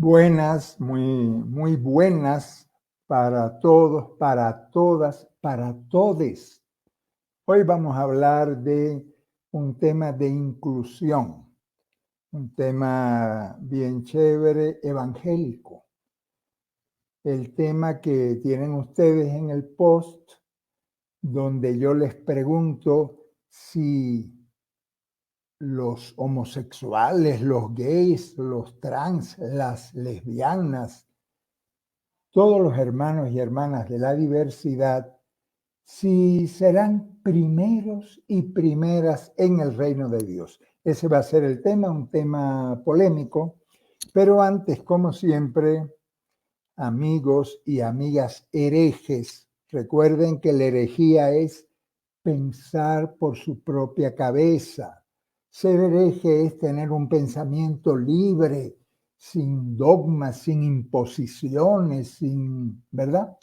Buenas, muy buenas para todos, para todas, para todes. Hoy vamos a hablar de un tema de inclusión, un tema bien chévere, evangélico. El tema que tienen ustedes en el post, donde yo les pregunto si los homosexuales, los gays, los trans, las lesbianas, todos los hermanos y hermanas de la diversidad, si serán primeros y primeras en el reino de Dios. Ese va a ser el tema, un tema polémico, pero antes, como siempre, amigos y amigas herejes, recuerden que la herejía es pensar por su propia cabeza. Ser hereje es tener un pensamiento libre, sin dogmas, sin imposiciones, ¿verdad?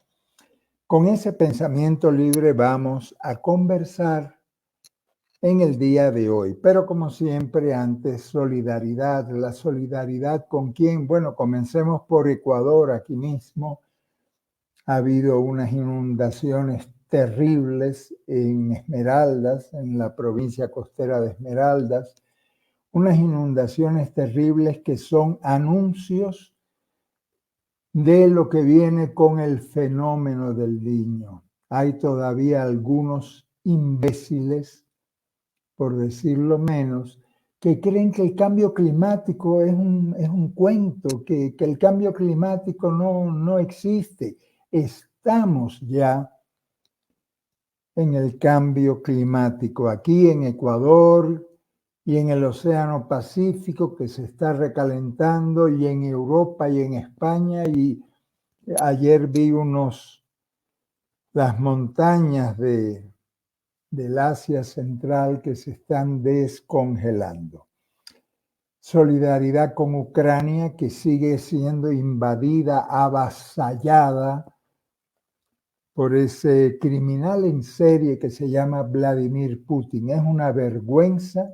Con ese pensamiento libre vamos a conversar en el día de hoy. Pero como siempre, antes solidaridad. ¿La solidaridad con quién? Bueno, comencemos por Ecuador, aquí mismo. Ha habido unas inundaciones terribles en Esmeraldas, en la provincia costera de Esmeraldas, unas inundaciones terribles que son anuncios de lo que viene con el fenómeno del Niño. Hay todavía algunos imbéciles, por decirlo menos, que creen que el cambio climático es un cuento, que el cambio climático no existe. Estamos ya en el cambio climático aquí en Ecuador y en el Océano Pacífico, que se está recalentando, y en Europa y en España. Y ayer vi las montañas del Asia Central que se están descongelando. Solidaridad con Ucrania, que sigue siendo invadida, avasallada por ese criminal en serie que se llama Vladimir Putin. Es una vergüenza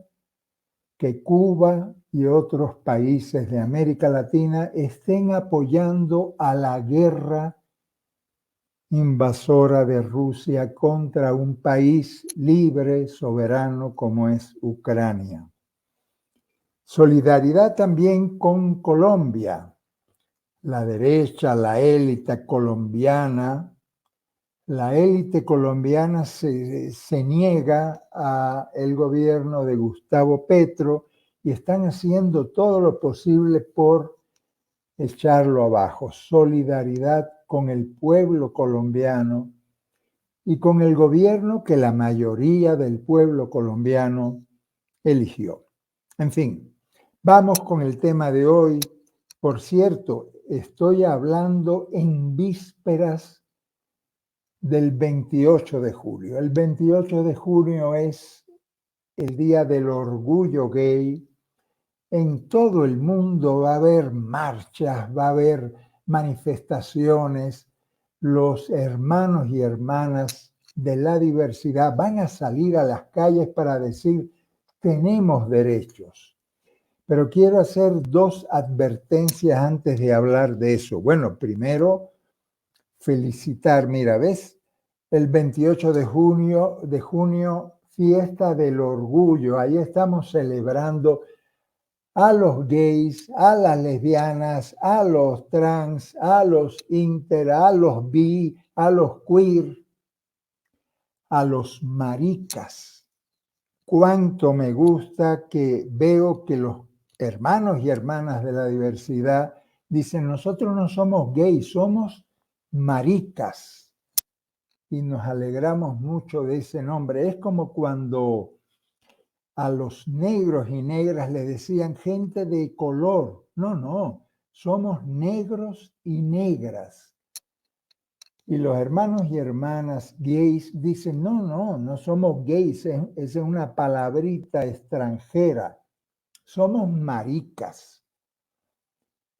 que Cuba y otros países de América Latina estén apoyando a la guerra invasora de Rusia contra un país libre, soberano como es Ucrania. Solidaridad también con Colombia. La derecha, la élite colombiana se niega al gobierno de Gustavo Petro y están haciendo todo lo posible por echarlo abajo. Solidaridad con el pueblo colombiano y con el gobierno que la mayoría del pueblo colombiano eligió. En fin, vamos con el tema de hoy. Por cierto, estoy hablando en vísperas del 28 de julio. El 28 de junio es el Día del Orgullo Gay. En todo el mundo va a haber marchas, va a haber manifestaciones. Los hermanos y hermanas de la diversidad van a salir a las calles para decir: tenemos derechos. Pero quiero hacer dos advertencias antes de hablar de eso. Bueno, primero, felicitar, mira, ¿ves? El 28 de junio, fiesta del orgullo. Ahí estamos celebrando a los gays, a las lesbianas, a los trans, a los inter, a los bi, a los queer, a los maricas. Cuánto me gusta que veo que los hermanos y hermanas de la diversidad dicen: nosotros no somos gays, somos maricas. Y nos alegramos mucho de ese nombre. Es como cuando a los negros y negras le decían gente de color. No, somos negros y negras. Y los hermanos y hermanas gays dicen: no somos gays, esa es una palabrita extranjera. Somos maricas.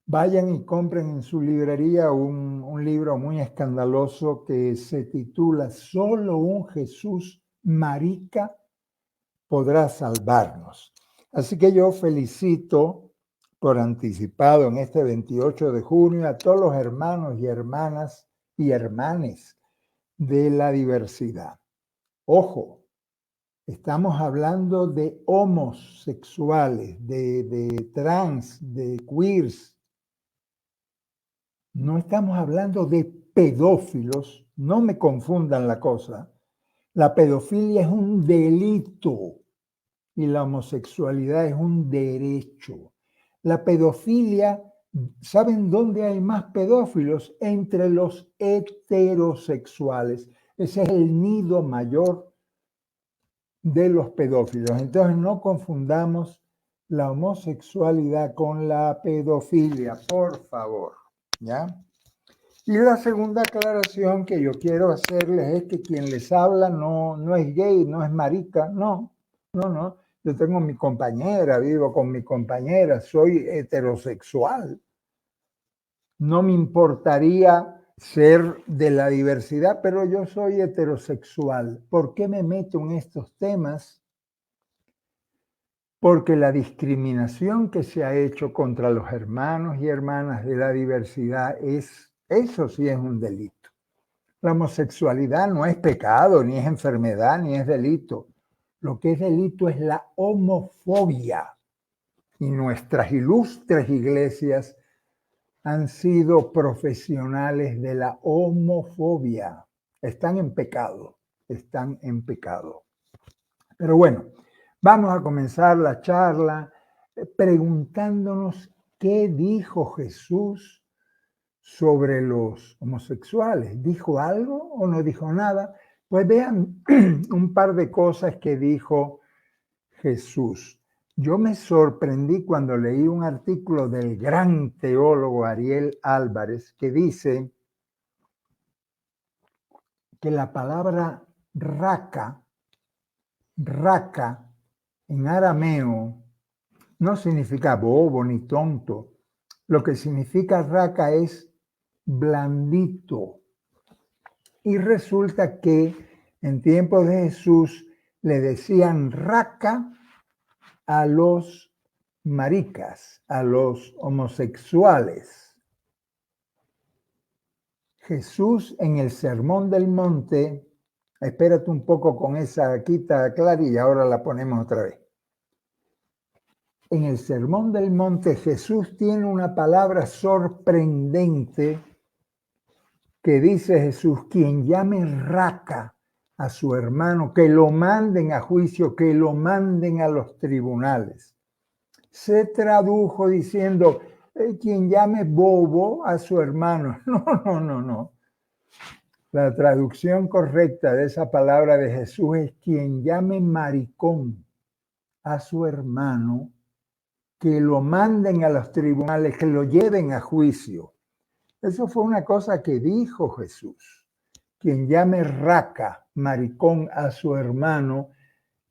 Vayan y compren en su librería un libro muy escandaloso que se titula Solo un Jesús marica podrá salvarnos. Así que yo felicito por anticipado en este 28 de junio a todos los hermanos y hermanas y hermanes de la diversidad. Ojo, estamos hablando de homosexuales, de trans, de queers. No estamos hablando de pedófilos, no me confundan la cosa. La pedofilia es un delito y la homosexualidad es un derecho. La pedofilia, ¿saben dónde hay más pedófilos? Entre los heterosexuales. Ese es el nido mayor de los pedófilos. Entonces no confundamos la homosexualidad con la pedofilia, por favor, ¿ya? Y la segunda aclaración que yo quiero hacerles es que quien les habla no es gay, no es marica, no. Yo tengo mi compañera, vivo con mi compañera, soy heterosexual. No me importaría ser de la diversidad, pero yo soy heterosexual. ¿Por qué me meto en estos temas? Porque la discriminación que se ha hecho contra los hermanos y hermanas de la diversidad eso sí es un delito. La homosexualidad no es pecado, ni es enfermedad, ni es delito. Lo que es delito es la homofobia. Y nuestras ilustres iglesias han sido profesionales de la homofobia. Están en pecado, están en pecado. Pero bueno, vamos a comenzar la charla preguntándonos qué dijo Jesús sobre los homosexuales. ¿Dijo algo o no dijo nada? Pues vean un par de cosas que dijo Jesús. Yo me sorprendí cuando leí un artículo del gran teólogo Ariel Álvarez que dice que la palabra raca en arameo no significa bobo ni tonto. Lo que significa raca es blandito. Y resulta que en tiempos de Jesús le decían raca a los maricas, a los homosexuales. Jesús en el Sermón del Monte, espérate un poco con esa quita clara y ahora la ponemos otra vez. En el Sermón del Monte Jesús tiene una palabra sorprendente que dice Jesús: quien llame raca a su hermano, que lo manden a juicio, que lo manden a los tribunales. Se tradujo diciendo, quien llame bobo a su hermano. No. La traducción correcta de esa palabra de Jesús es quien llame maricón a su hermano, que lo manden a los tribunales, que lo lleven a juicio. Eso fue una cosa que dijo Jesús. Quien llame raca, maricón a su hermano,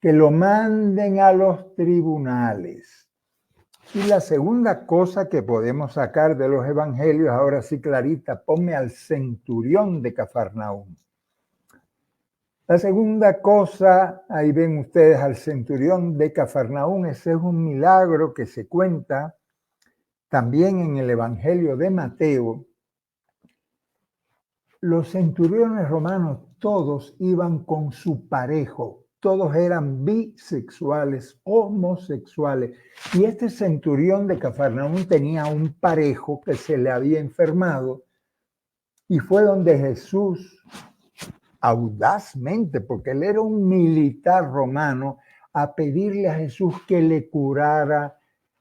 que lo manden a los tribunales. Y la segunda cosa que podemos sacar de los evangelios, ahora sí clarita, ponme al centurión de Cafarnaúm. La segunda cosa, ahí ven ustedes al centurión de Cafarnaúm, ese es un milagro que se cuenta también en el evangelio de Mateo. Los centuriones romanos todos iban con su parejo, todos eran bisexuales, homosexuales. Y este centurión de Cafarnaúm tenía un parejo que se le había enfermado y fue donde Jesús, audazmente, porque él era un militar romano, a pedirle a Jesús que le curara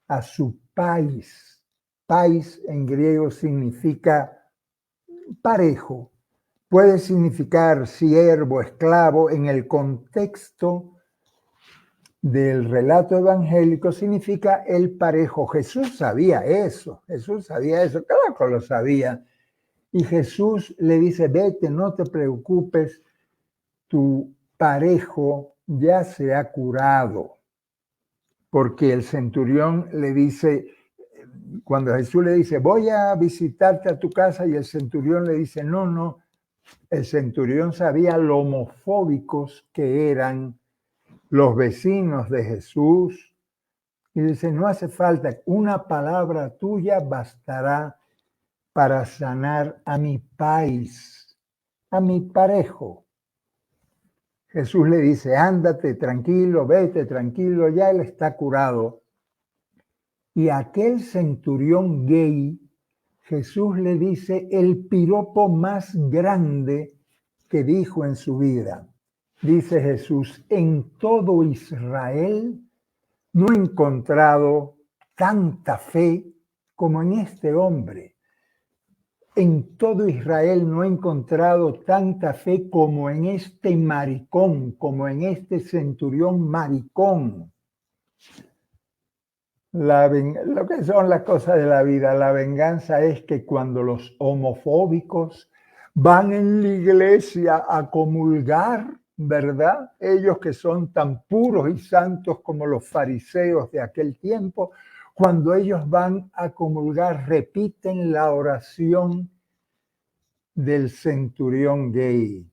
a su país. País en griego significa parejo. Puede significar siervo, esclavo. En el contexto del relato evangélico significa el parejo. Jesús sabía eso, claro que lo sabía. Y Jesús le dice, vete, no te preocupes, tu parejo ya se ha curado. Porque el centurión le dice, cuando Jesús le dice, voy a visitarte a tu casa, y el centurión le dice, no. El centurión sabía lo homofóbicos que eran los vecinos de Jesús, Y dice, no hace falta, una palabra tuya bastará para sanar a mi país, a mi parejo. Jesús le dice, ándate tranquilo, vete tranquilo, ya él está curado. Y aquel centurión gay, Jesús le dice el piropo más grande que dijo en su vida. Dice Jesús, en todo Israel no he encontrado tanta fe como en este hombre. En todo Israel no he encontrado tanta fe como en este maricón, como en este centurión maricón. Lo que son las cosas de la vida, la venganza es que cuando los homofóbicos van en la iglesia a comulgar, ¿verdad? Ellos que son tan puros y santos como los fariseos de aquel tiempo, cuando ellos van a comulgar, repiten la oración del centurión gay.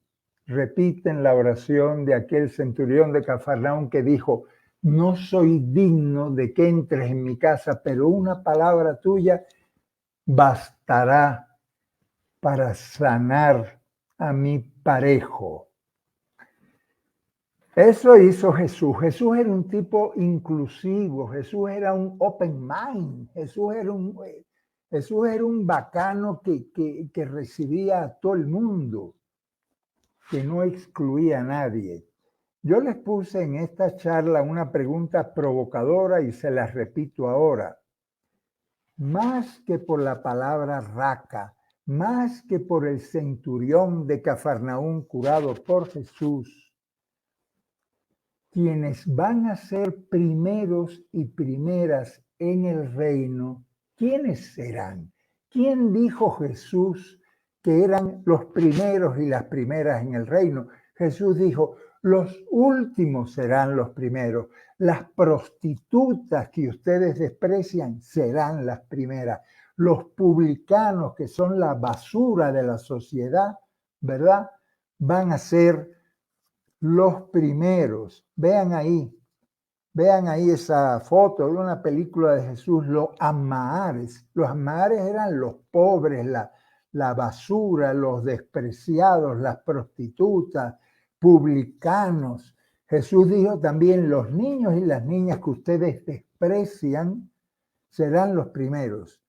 Repiten la oración de aquel centurión de Cafarnaúm que dijo, no soy digno de que entres en mi casa, pero una palabra tuya bastará para sanar a mi parejo. Eso hizo Jesús. Jesús era un tipo inclusivo, Jesús era un open mind, Jesús era un bacano que recibía a todo el mundo, que no excluía a nadie. Yo les puse en esta charla una pregunta provocadora y se las repito ahora. Más que por la palabra raca, más que por el centurión de Cafarnaúm curado por Jesús, quienes van a ser primeros y primeras en el reino, ¿quiénes serán? ¿Quién dijo Jesús que eran los primeros y las primeras en el reino? Jesús dijo, los últimos serán los primeros. Las prostitutas que ustedes desprecian serán las primeras. Los publicanos, que son la basura de la sociedad, ¿verdad? Van a ser los primeros. Vean ahí esa foto de una película de Jesús, los Amahares. Los Amahares eran los pobres, la basura, los despreciados, las prostitutas, publicanos. Jesús dijo también, los niños y las niñas que ustedes desprecian serán los primeros.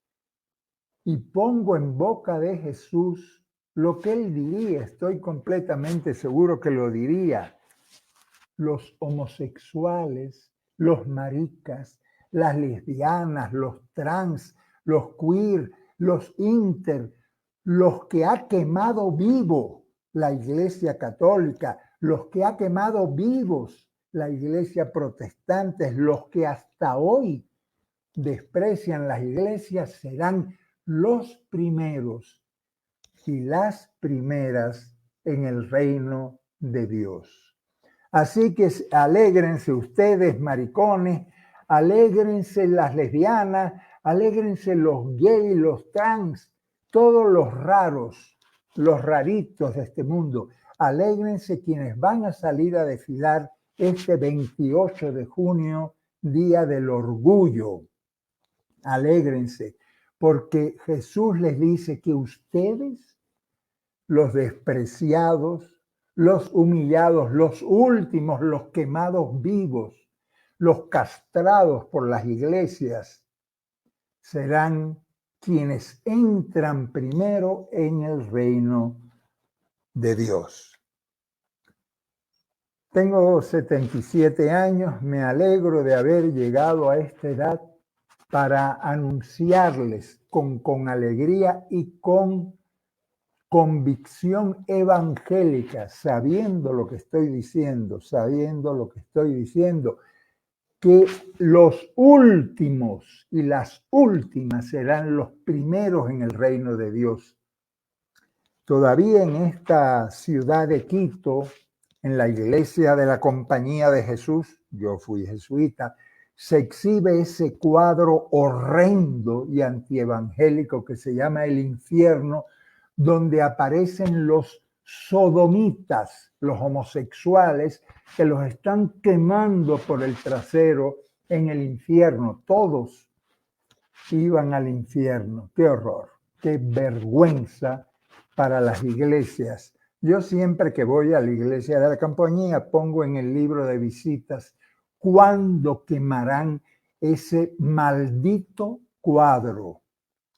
Y pongo en boca de Jesús lo que él diría, estoy completamente seguro que lo diría. Los homosexuales, los maricas, las lesbianas, los trans, los queer, los inter, los que ha quemado vivo la Iglesia Católica, los que ha quemado vivos la Iglesia Protestante, los que hasta hoy desprecian las iglesias, serán los primeros y las primeras en el reino de Dios. Así que alégrense ustedes, maricones, alégrense las lesbianas, alégrense los gays, los trans, todos los raros, los raritos de este mundo. Alégrense quienes van a salir a desfilar este 28 de junio, Día del Orgullo. Alégrense, porque Jesús les dice que ustedes, los despreciados, los humillados, los últimos, los quemados vivos, los castrados por las iglesias, serán quienes entran primero en el reino de Dios. Tengo 77 años, me alegro de haber llegado a esta edad para anunciarles con alegría y con convicción evangélica, sabiendo lo que estoy diciendo, que los últimos y las últimas serán los primeros en el reino de Dios. Todavía en esta ciudad de Quito, en la iglesia de la Compañía de Jesús, yo fui jesuita, se exhibe ese cuadro horrendo y antievangélico que se llama el infierno, donde aparecen los sodomitas, los homosexuales, que los están quemando por el trasero en el infierno, todos iban al infierno. ¡Qué horror! ¡Qué vergüenza para las iglesias! Yo siempre que voy a la iglesia de la Compañía pongo en el libro de visitas cuándo quemarán ese maldito cuadro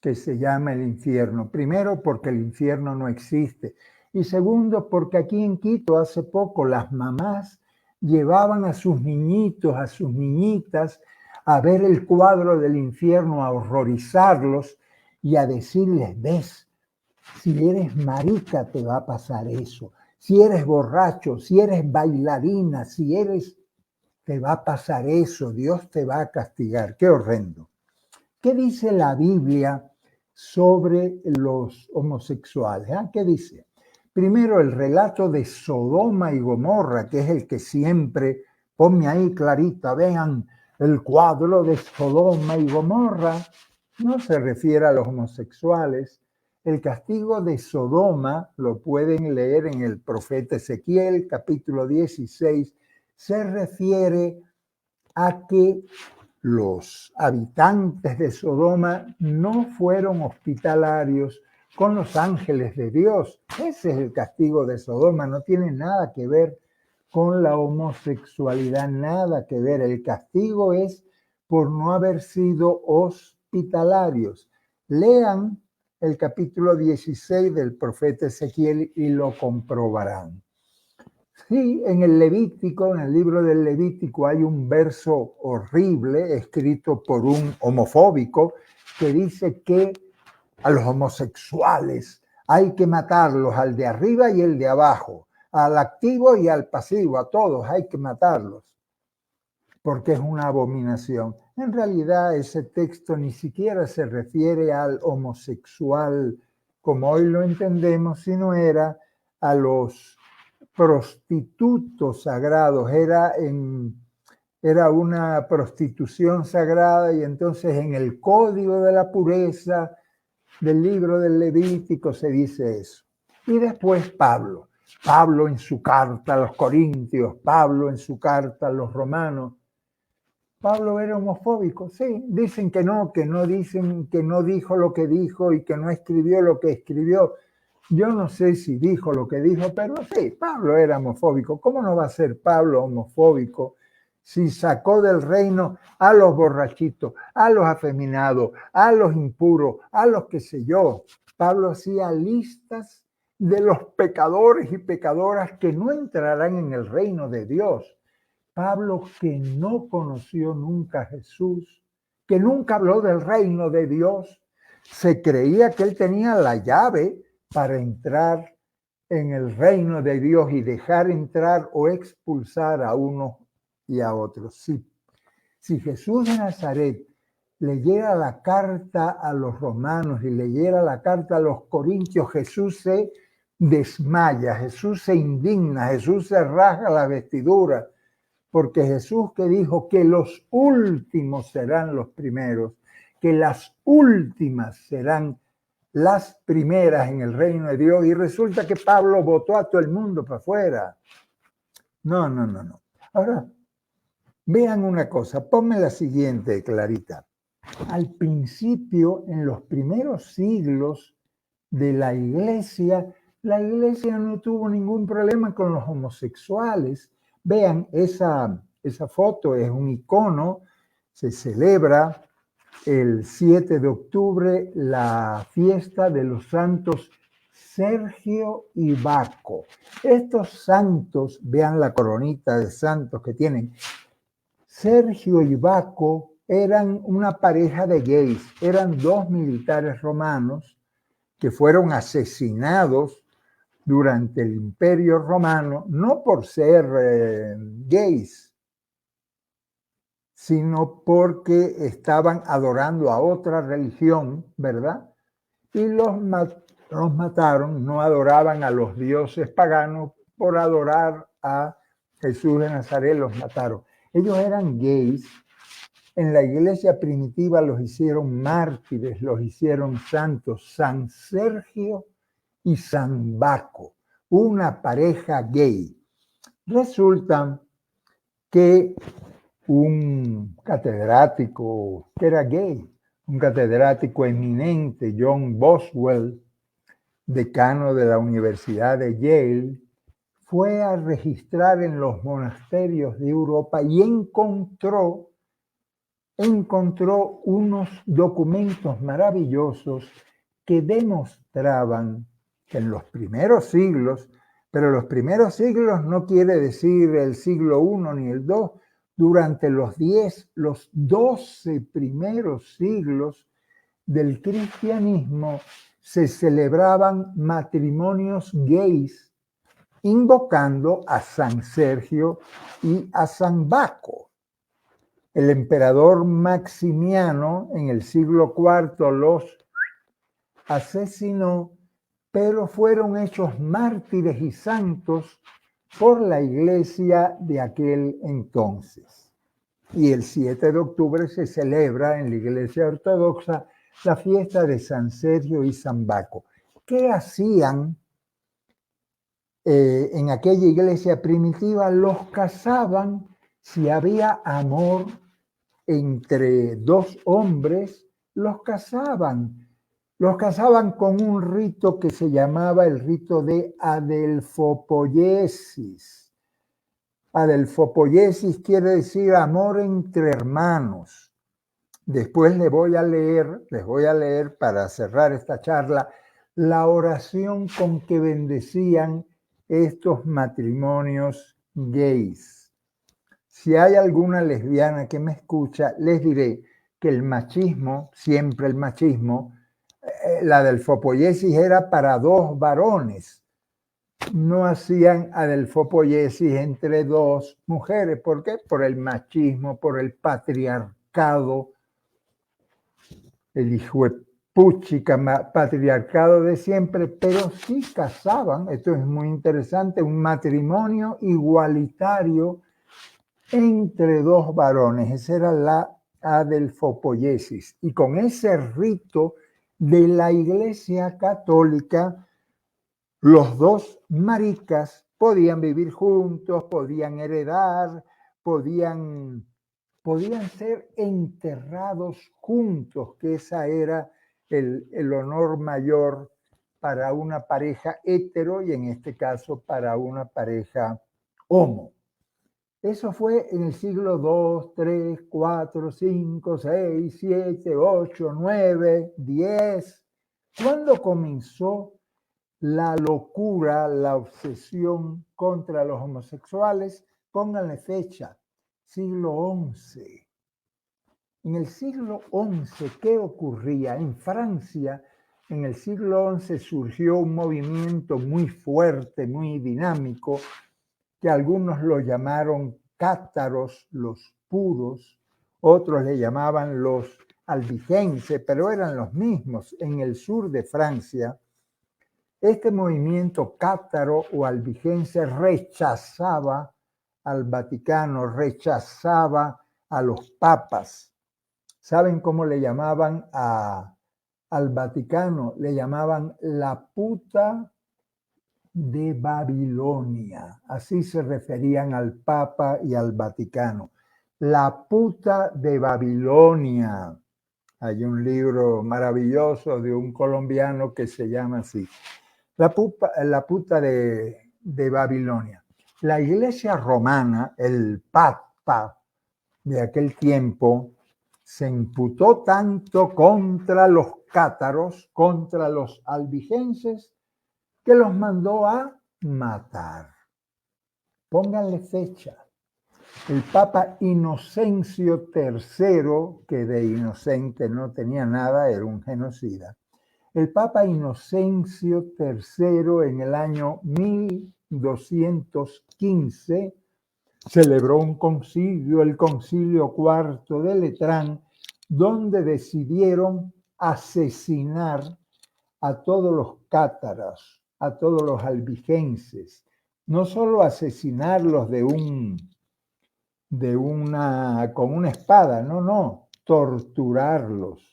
que se llama el infierno. Primero, porque el infierno no existe. Y segundo, porque aquí en Quito hace poco las mamás llevaban a sus niñitos, a sus niñitas, a ver el cuadro del infierno, a horrorizarlos y a decirles, ves, si eres marica te va a pasar eso, si eres borracho, si eres bailarina, si eres, te va a pasar eso, Dios te va a castigar. Qué horrendo. ¿Qué dice la Biblia sobre los homosexuales? ¿Qué dice? Primero, el relato de Sodoma y Gomorra, que es el que siempre, ponme ahí clarita, vean el cuadro de Sodoma y Gomorra, no se refiere a los homosexuales. El castigo de Sodoma, lo pueden leer en el profeta Ezequiel, capítulo 16, se refiere a que los habitantes de Sodoma no fueron hospitalarios con los ángeles de Dios. Ese es el castigo de Sodoma, no tiene nada que ver con la homosexualidad, nada que ver. El castigo es por no haber sido hospitalarios. Lean el capítulo 16 del profeta Ezequiel y lo comprobarán. Sí, en el Levítico, en el libro del Levítico, hay un verso horrible escrito por un homofóbico que dice que a los homosexuales hay que matarlos, al de arriba y el de abajo, al activo y al pasivo, a todos hay que matarlos, porque es una abominación. En realidad ese texto ni siquiera se refiere al homosexual como hoy lo entendemos, sino era a los prostitutos sagrados, era una prostitución sagrada y entonces en el código de la pureza del libro del Levítico se dice eso. Y después Pablo en su carta a los Corintios, Pablo en su carta a los Romanos. Pablo era homofóbico, sí, dicen que no dicen que no dijo lo que dijo y que no escribió lo que escribió. Yo no sé si dijo lo que dijo, pero sí, Pablo era homofóbico. ¿Cómo no va a ser Pablo homofóbico si sacó del reino a los borrachitos, a los afeminados, a los impuros, a los qué sé yo? Pablo hacía listas de los pecadores y pecadoras que no entrarán en el reino de Dios. Pablo, que no conoció nunca a Jesús, que nunca habló del reino de Dios, se creía que él tenía la llave para entrar en el reino de Dios y dejar entrar o expulsar a unos y a otros. Si Jesús de Nazaret leyera la carta a los romanos y leyera la carta a los corintios, Jesús se desmaya, Jesús se indigna, Jesús se rasga la vestidura, porque Jesús que dijo que los últimos serán los primeros, que las últimas serán las primeras en el reino de Dios, y resulta que Pablo botó a todo el mundo para afuera. No. Ahora, vean una cosa, ponme la siguiente, Clarita. Al principio, en los primeros siglos de la iglesia no tuvo ningún problema con los homosexuales. Vean, esa foto es un icono, se celebra el 7 de octubre la fiesta de los santos Sergio y Baco. Estos santos, vean la coronita de santos que tienen. Sergio y Baco eran una pareja de gays, eran dos militares romanos que fueron asesinados durante el Imperio Romano, no por ser gays, sino porque estaban adorando a otra religión, ¿verdad? Y los mataron, no adoraban a los dioses paganos, por adorar a Jesús de Nazaret los mataron. Ellos eran gays, en la iglesia primitiva los hicieron mártires, los hicieron santos, San Sergio y San Baco, una pareja gay. Resulta que un catedrático que era gay, un catedrático eminente, John Boswell, decano de la Universidad de Yale, fue a registrar en los monasterios de Europa y encontró unos documentos maravillosos que demostraban que en los primeros siglos, pero los primeros siglos no quiere decir el siglo I ni el II, durante los 12 primeros siglos del cristianismo se celebraban matrimonios gays invocando a San Sergio y a San Baco. El emperador Maximiano en el siglo IV los asesinó, pero fueron hechos mártires y santos por la iglesia de aquel entonces. Y el 7 de octubre se celebra en la iglesia ortodoxa la fiesta de San Sergio y San Baco. ¿Qué hacían en aquella iglesia primitiva? Los casaban si había amor entre dos hombres, los casaban con un rito que se llamaba el rito de adelfopoiesis. Adelfopoiesis quiere decir amor entre hermanos. Después les voy a leer para cerrar esta charla la oración con que bendecían estos matrimonios gays. Si hay alguna lesbiana que me escucha, les diré que el machismo, siempre el machismo, la adelfopoiesis era para dos varones. No hacían adelfopoiesis entre dos mujeres. ¿Por qué? Por el machismo, por el patriarcado, el hijuepuchica patriarcado de siempre, pero sí casaban, esto es muy interesante, un matrimonio igualitario entre dos varones. Esa era la adelfopoiesis. Y con ese rito de la Iglesia Católica, los dos maricas podían vivir juntos, podían heredar, podían ser enterrados juntos, que esa era el honor mayor para una pareja hetero y en este caso para una pareja homo. Eso fue en el siglo II, III, IV, V, VI, VII, VIII, IX, X. ¿Cuándo comenzó la locura, la obsesión contra los homosexuales? Pónganle fecha, siglo XI. En el siglo XI, ¿qué ocurría? En Francia, en el siglo XI surgió un movimiento muy fuerte, muy dinámico, que algunos lo llamaron cátaros, los puros, otros le llamaban los albigenses, pero eran los mismos en el sur de Francia. Este movimiento cátaro o albigense rechazaba al Vaticano, rechazaba a los papas. ¿Saben cómo le llamaban al Vaticano? Le llamaban la puta de Babilonia. Así se referían al Papa y al Vaticano. La puta de Babilonia. Hay un libro maravilloso de un colombiano que se llama así. La puta de Babilonia. La iglesia romana, el Papa de aquel tiempo, se imputó tanto contra los cátaros, contra los albigenses, que los mandó a matar. Pónganle fecha. El Papa Inocencio III, que de inocente no tenía nada, era un genocida. El Papa Inocencio III en el año 1215 celebró un concilio, el Concilio IV de Letrán, donde decidieron asesinar a todos los cátaros, a todos los albigenses, no solo asesinarlos con una espada, no, torturarlos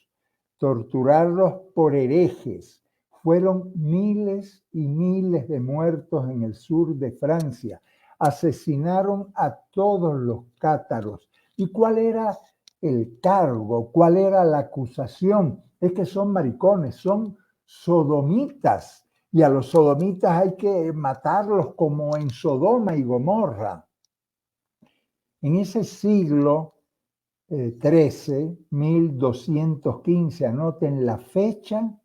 por herejes. Fueron miles y miles de muertos en el sur de Francia. Asesinaron a todos los cátaros, ¿Y cuál era el cargo? ¿Cuál era la acusación? Es que son maricones, son sodomitas. Y a los sodomitas hay que matarlos como en Sodoma y Gomorra. En ese siglo XIII, 1215, anoten la fecha,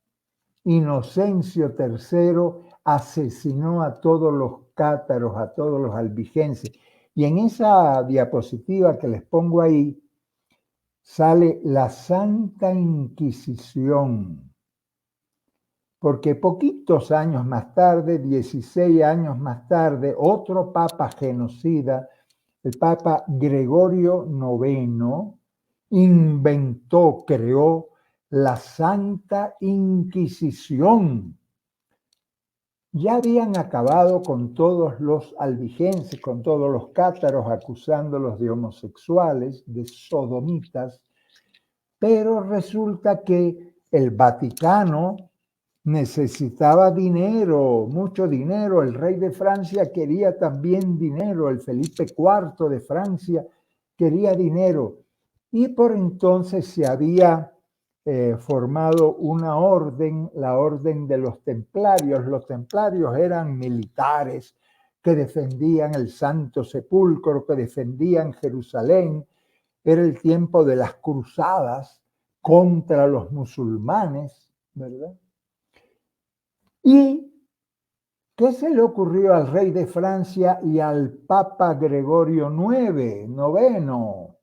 Inocencio III asesinó a todos los cátaros, a todos los albigenses. Y en esa diapositiva que les pongo ahí, sale la Santa Inquisición. Porque poquitos años más tarde, 16 años más tarde, otro papa genocida, el Papa Gregorio IX, creó la Santa Inquisición. Ya habían acabado con todos los albigenses, con todos los cátaros, acusándolos de homosexuales, de sodomitas, pero resulta que el Vaticano necesitaba dinero, mucho dinero. El rey de Francia quería también dinero, el Felipe IV de Francia quería dinero. Y por entonces se había formado una orden, la orden de los templarios. Los templarios eran militares que defendían el Santo Sepulcro, que defendían Jerusalén. Era el tiempo de las cruzadas contra los musulmanes, ¿verdad? ¿Y qué se le ocurrió al rey de Francia y al Papa Gregorio noveno,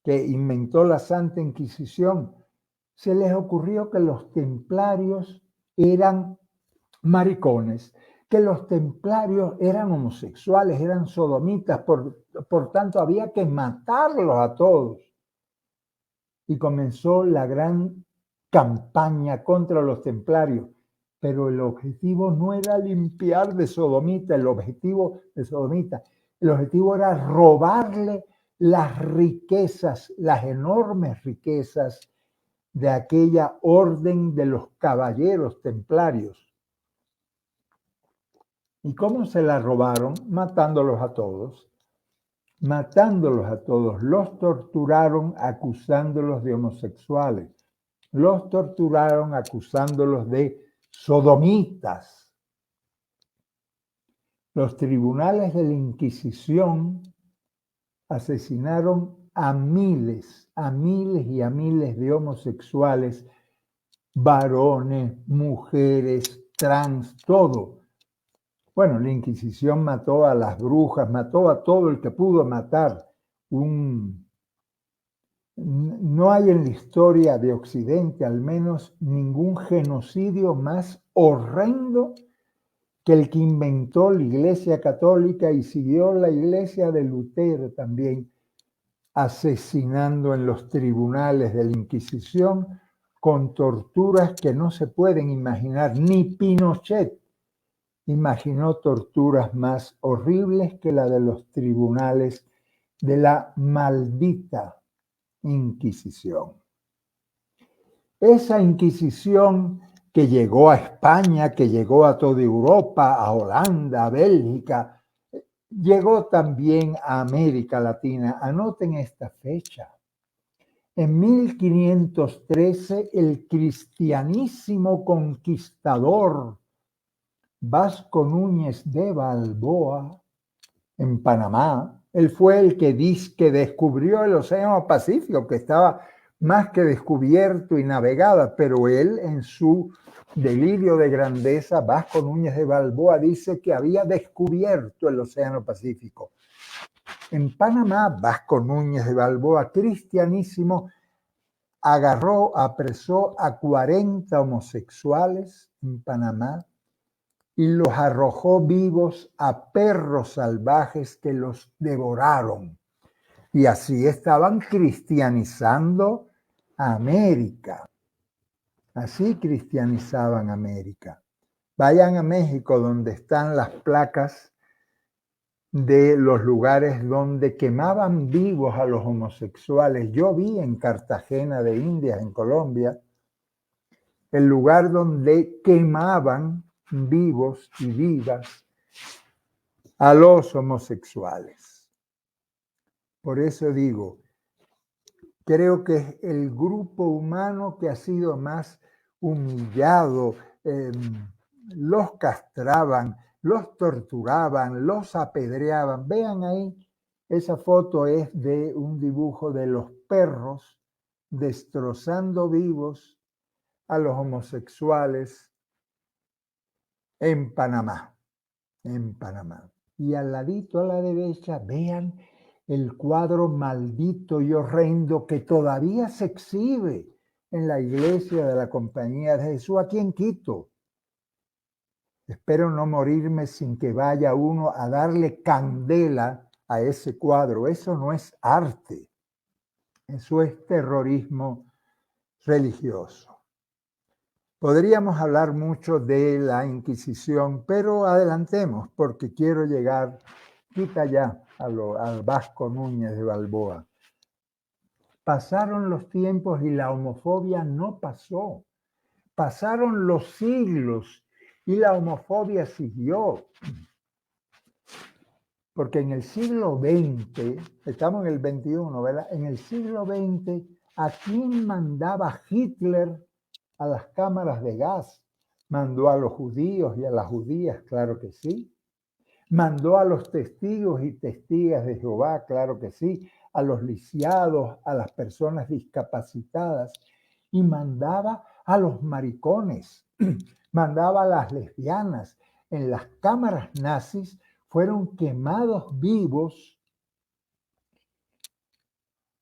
que inventó la Santa Inquisición? Se les ocurrió que los templarios eran maricones, que los templarios eran homosexuales, eran sodomitas, por tanto había que matarlos a todos. Y comenzó la gran campaña contra los templarios. Pero el objetivo no era limpiar de sodomita, el objetivo era robarle las riquezas, las enormes riquezas de aquella orden de los caballeros templarios. ¿Y cómo se la robaron? Matándolos a todos. Matándolos a todos. Los torturaron acusándolos de homosexuales. Los torturaron acusándolos de sodomitas. Los tribunales de la Inquisición asesinaron a miles y a miles de homosexuales, varones, mujeres, trans, todo. Bueno, la Inquisición mató a las brujas, mató a todo el que pudo matar. No hay en la historia de Occidente, al menos, ningún genocidio más horrendo que el que inventó la Iglesia Católica y siguió la Iglesia de Lutero también, asesinando en los tribunales de la Inquisición con torturas que no se pueden imaginar. Ni Pinochet imaginó torturas más horribles que la de los tribunales de la maldita Inquisición. Esa Inquisición que llegó a España, que llegó a toda Europa, a Holanda, a Bélgica, llegó también a América Latina. Anoten esta fecha. En 1513, el cristianísimo conquistador Vasco Núñez de Balboa, en Panamá, él fue el que descubrió el Océano Pacífico, que estaba más que descubierto y navegada, pero él en su delirio de grandeza, Vasco Núñez de Balboa dice que había descubierto el Océano Pacífico. En Panamá, Vasco Núñez de Balboa, cristianísimo, apresó a 40 homosexuales en Panamá y los arrojó vivos a perros salvajes que los devoraron. Y así estaban cristianizando a América. Así cristianizaban América. Vayan a México, donde están las placas de los lugares donde quemaban vivos a los homosexuales. Yo vi en Cartagena de Indias, en Colombia, el lugar donde quemaban vivos y vivas a los homosexuales. Por eso digo, creo que es el grupo humano que ha sido más humillado. Los castraban, los torturaban, los apedreaban. Vean ahí, esa foto es de un dibujo de los perros destrozando vivos a los homosexuales en Panamá, en Panamá. Y al ladito a la derecha, vean el cuadro maldito y horrendo que todavía se exhibe en la iglesia de la Compañía de Jesús aquí en Quito. Espero no morirme sin que vaya uno a darle candela a ese cuadro. Eso no es arte, eso es terrorismo religioso. Podríamos hablar mucho de la Inquisición, pero adelantemos porque quiero llegar, quita ya al Vasco Núñez de Balboa. Pasaron los tiempos y la homofobia no pasó. Pasaron los siglos y la homofobia siguió. Porque en el siglo XX, estamos en el XXI, ¿verdad? En el siglo XX, ¿a quién mandaba Hitler a las cámaras de gas? Mandó a los judíos y a las judías, claro que sí. Mandó a los testigos y testigas de Jehová, claro que sí. A los lisiados, a las personas discapacitadas. Y mandaba a los maricones, mandaba a las lesbianas. En las cámaras nazis fueron quemados vivos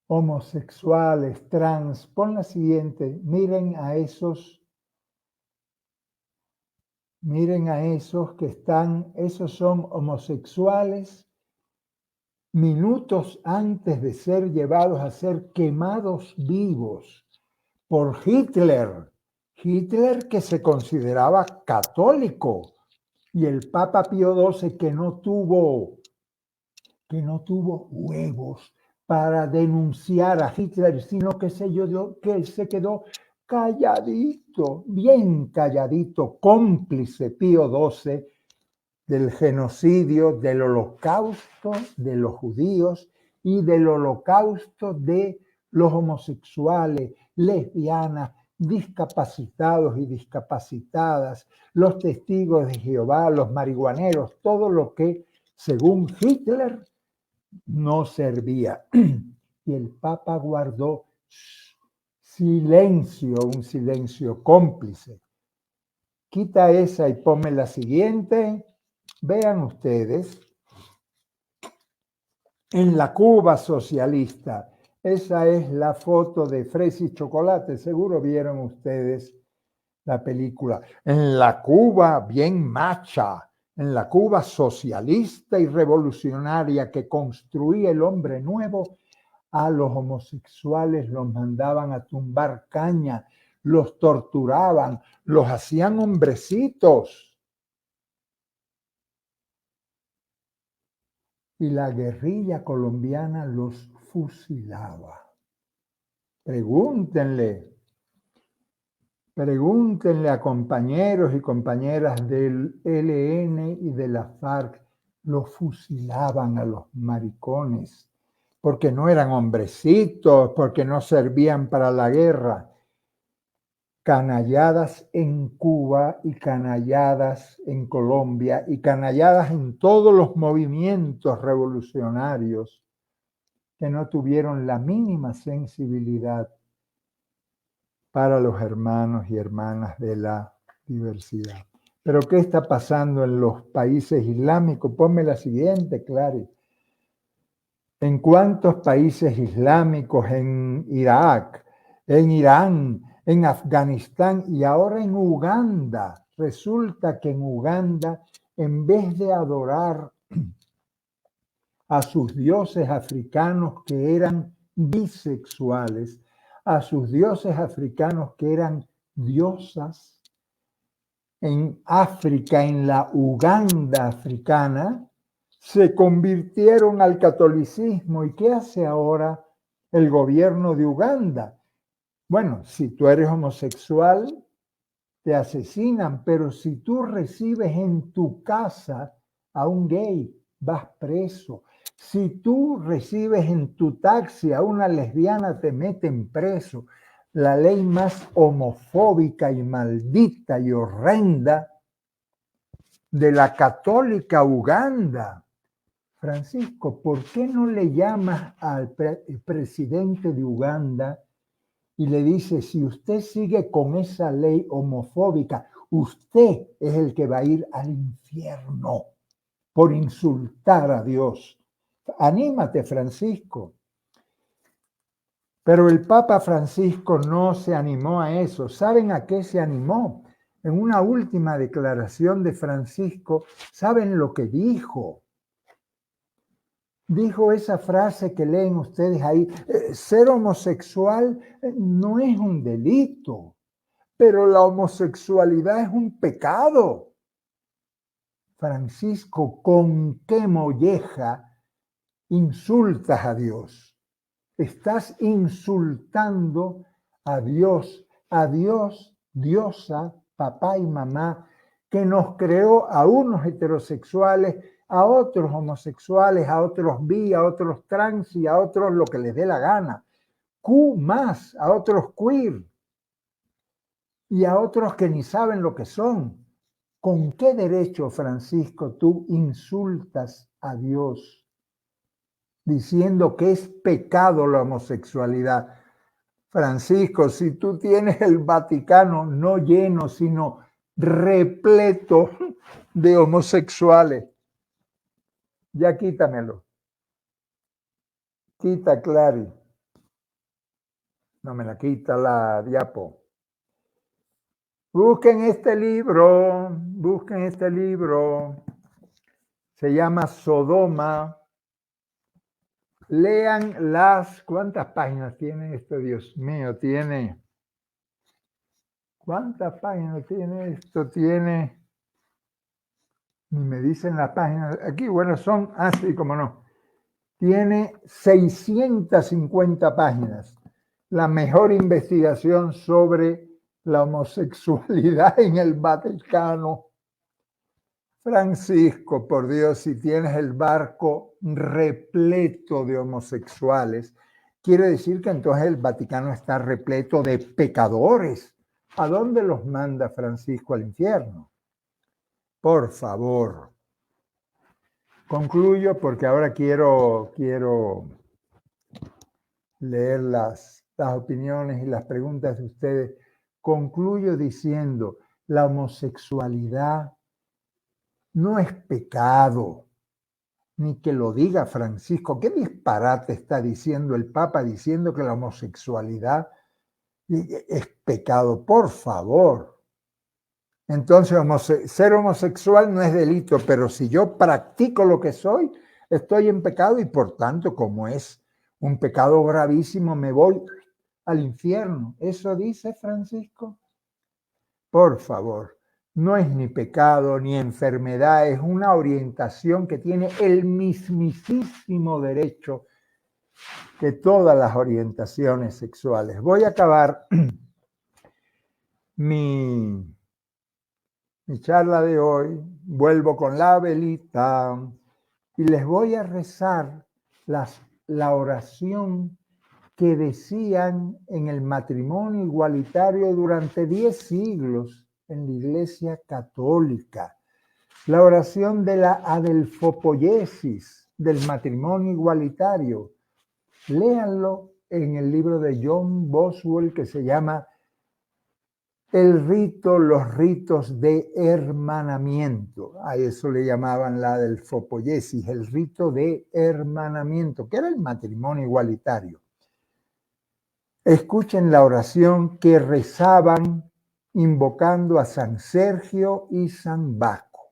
homosexuales, trans. Pon la siguiente, miren a esos que están, esos son homosexuales minutos antes de ser llevados a ser quemados vivos por Hitler. Hitler que se consideraba católico y el Papa Pío XII que no tuvo huevos para denunciar a Hitler, sino que él se quedó calladito, bien calladito, cómplice Pío XII del genocidio, del holocausto de los judíos y del holocausto de los homosexuales, lesbianas, discapacitados y discapacitadas, los testigos de Jehová, los marihuaneros, todo lo que, según Hitler, no servía. Y el Papa guardó silencio, un silencio cómplice. Quita esa y ponme la siguiente. Vean ustedes, en la Cuba socialista, esa es la foto de Fresa y Chocolate, seguro vieron ustedes la película. En la Cuba bien macha, en la Cuba socialista y revolucionaria que construía el hombre nuevo, a los homosexuales los mandaban a tumbar caña, los torturaban, los hacían hombrecitos. Y la guerrilla colombiana los fusilaba. Pregúntenle a compañeros y compañeras del ELN y de la FARC, los fusilaban a los maricones, porque no eran hombrecitos, porque no servían para la guerra. Canalladas en Cuba y canalladas en Colombia y canalladas en todos los movimientos revolucionarios que no tuvieron la mínima sensibilidad para los hermanos y hermanas de la diversidad. Pero ¿qué está pasando en los países islámicos? Ponme la siguiente, Clary. ¿En cuántos países islámicos? En Irak, en Irán, en Afganistán y ahora en Uganda. Resulta que en Uganda, en vez de adorar a sus dioses africanos que eran bisexuales, a sus dioses africanos que eran diosas, en África, en la Uganda africana, se convirtieron al catolicismo. ¿Y qué hace ahora el gobierno de Uganda? Bueno, si tú eres homosexual, te asesinan, pero si tú recibes en tu casa a un gay, vas preso. Si tú recibes en tu taxi a una lesbiana, te meten preso. La ley más homofóbica y maldita y horrenda de la católica Uganda. Francisco, ¿por qué no le llamas al presidente de Uganda y le dices, si usted sigue con esa ley homofóbica, usted es el que va a ir al infierno por insultar a Dios? Anímate, Francisco. Pero el Papa Francisco no se animó a eso. ¿Saben a qué se animó? En una última declaración de Francisco, ¿saben lo que dijo? Dijo esa frase que leen ustedes ahí, ser homosexual no es un delito, pero la homosexualidad es un pecado. Francisco, ¿con qué molleja insultas a Dios? Estás insultando a Dios, diosa, papá y mamá, que nos creó a unos heterosexuales, a otros homosexuales, a otros bi, a otros trans y a otros lo que les dé la gana. Q más, a otros queer y a otros que ni saben lo que son. ¿Con qué derecho, Francisco, tú insultas a Dios diciendo que es pecado la homosexualidad? Francisco, si tú tienes el Vaticano no lleno, sino repleto de homosexuales, ya quítamelo. Quita, Clary. No me la quita la diapo. Busquen este libro. Se llama Sodoma. Lean ¿cuántas páginas tiene esto? Dios mío, ¿cuántas páginas tiene esto? Ni me dicen las páginas. Aquí, bueno, son así como no. Tiene 650 páginas. La mejor investigación sobre la homosexualidad en el Vaticano. Francisco, por Dios, si tienes el barco repleto de homosexuales, quiere decir que entonces el Vaticano está repleto de pecadores. ¿A dónde los manda Francisco? Al infierno. Por favor. Concluyo porque ahora quiero leer las opiniones y las preguntas de ustedes. Concluyo diciendo, la homosexualidad no es pecado, ni que lo diga Francisco. ¿Qué disparate está diciendo el Papa diciendo que la homosexualidad es pecado? Por favor. Entonces, ser homosexual no es delito, pero si yo practico lo que soy, estoy en pecado y por tanto, como es un pecado gravísimo, me voy al infierno. ¿Eso dice Francisco? Por favor, no es ni pecado ni enfermedad, es una orientación que tiene el mismísimo derecho que todas las orientaciones sexuales. Voy a acabar mi charla de hoy, vuelvo con la velita y les voy a rezar la oración que decían en el matrimonio igualitario durante 10 siglos en la Iglesia Católica. La oración de la adelfopoiesis, del matrimonio igualitario. Léanlo en el libro de John Boswell que se llama los ritos de hermanamiento. A eso le llamaban la adelfopoiesis, el rito de hermanamiento, que era el matrimonio igualitario. Escuchen la oración que rezaban invocando a San Sergio y San Baco.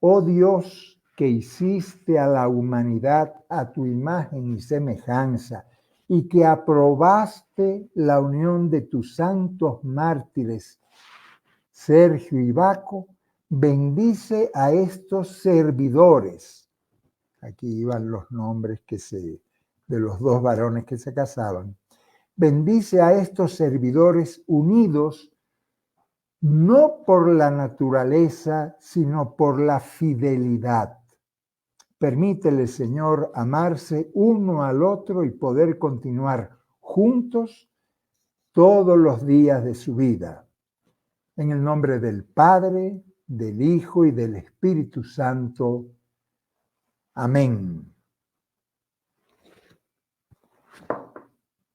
Oh Dios, que hiciste a la humanidad a tu imagen y semejanza, y que aprobaste la unión de tus santos mártires, Sergio y Baco, bendice a estos servidores. Aquí iban los nombres de los dos varones que se casaban. Bendice a estos servidores unidos no por la naturaleza, sino por la fidelidad. Permítele, Señor, amarse uno al otro y poder continuar juntos todos los días de su vida. En el nombre del Padre, del Hijo y del Espíritu Santo. Amén.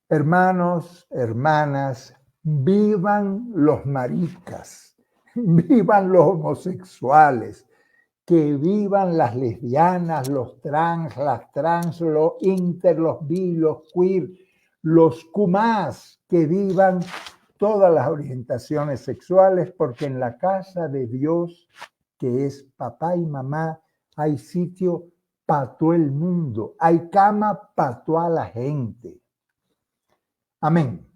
Hermanos, hermanas, vivan los maricas, vivan los homosexuales, que vivan las lesbianas, los trans, las trans, los inter, los bi, los queer, los Q+, que vivan todas las orientaciones sexuales, porque en la casa de Dios, que es papá y mamá, hay sitio para todo el mundo, hay cama para toda la gente. Amén.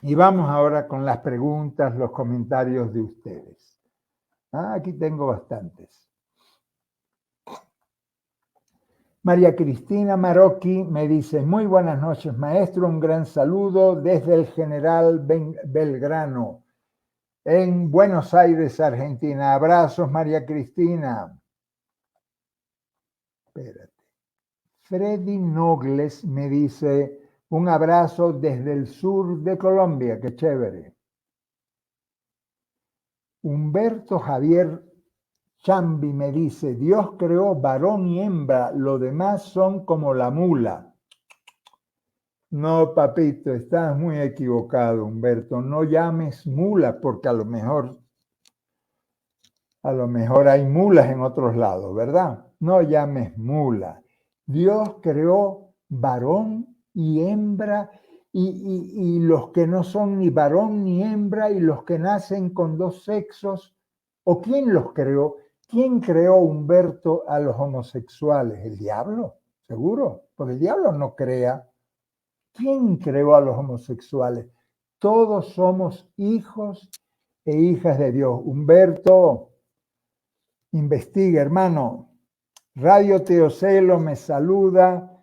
Y vamos ahora con las preguntas, los comentarios de ustedes. Aquí tengo bastantes. María Cristina Marocchi me dice, muy buenas noches, maestro, un gran saludo desde el General Belgrano, en Buenos Aires, Argentina. Abrazos, María Cristina. Espérate. Freddy Nogles me dice, un abrazo desde el sur de Colombia, qué chévere. Humberto Javier Chambi me dice, Dios creó varón y hembra, lo demás son como la mula. No, papito, estás muy equivocado, Humberto. No llames mula, porque a lo mejor hay mulas en otros lados, ¿verdad? No llames mula. Dios creó varón y hembra, y los que no son ni varón ni hembra, y los que nacen con dos sexos. ¿O quién los creó? ¿Quién creó, Humberto, a los homosexuales? ¿El diablo? ¿Seguro? Porque el diablo no crea. ¿Quién creó a los homosexuales? Todos somos hijos e hijas de Dios. Humberto, investiga, hermano. Radio Teocelo me saluda.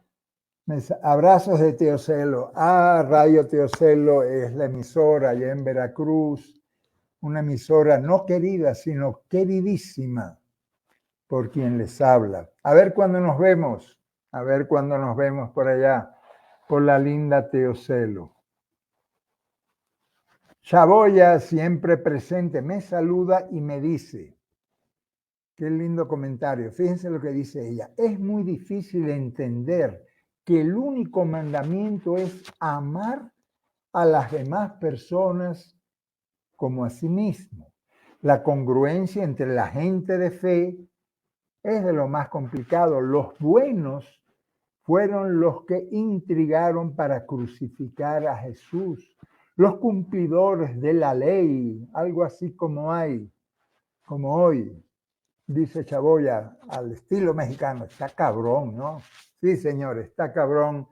Abrazos de Teocelo. Radio Teocelo es la emisora allá en Veracruz. Una emisora no querida, sino queridísima por quien les habla. A ver cuándo nos vemos. A ver cuándo nos vemos por allá, por la linda Teocelo. Chaboya, siempre presente, me saluda y me dice, qué lindo comentario, fíjense lo que dice ella, es muy difícil entender que el único mandamiento es amar a las demás personas como a sí mismo. La congruencia entre la gente de fe es de lo más complicado. Los buenos fueron los que intrigaron para crucificar a Jesús. Los cumplidores de la ley, algo así como hoy, dice Chaboya, al estilo mexicano. Está cabrón, ¿no? Sí, señor, está cabrón,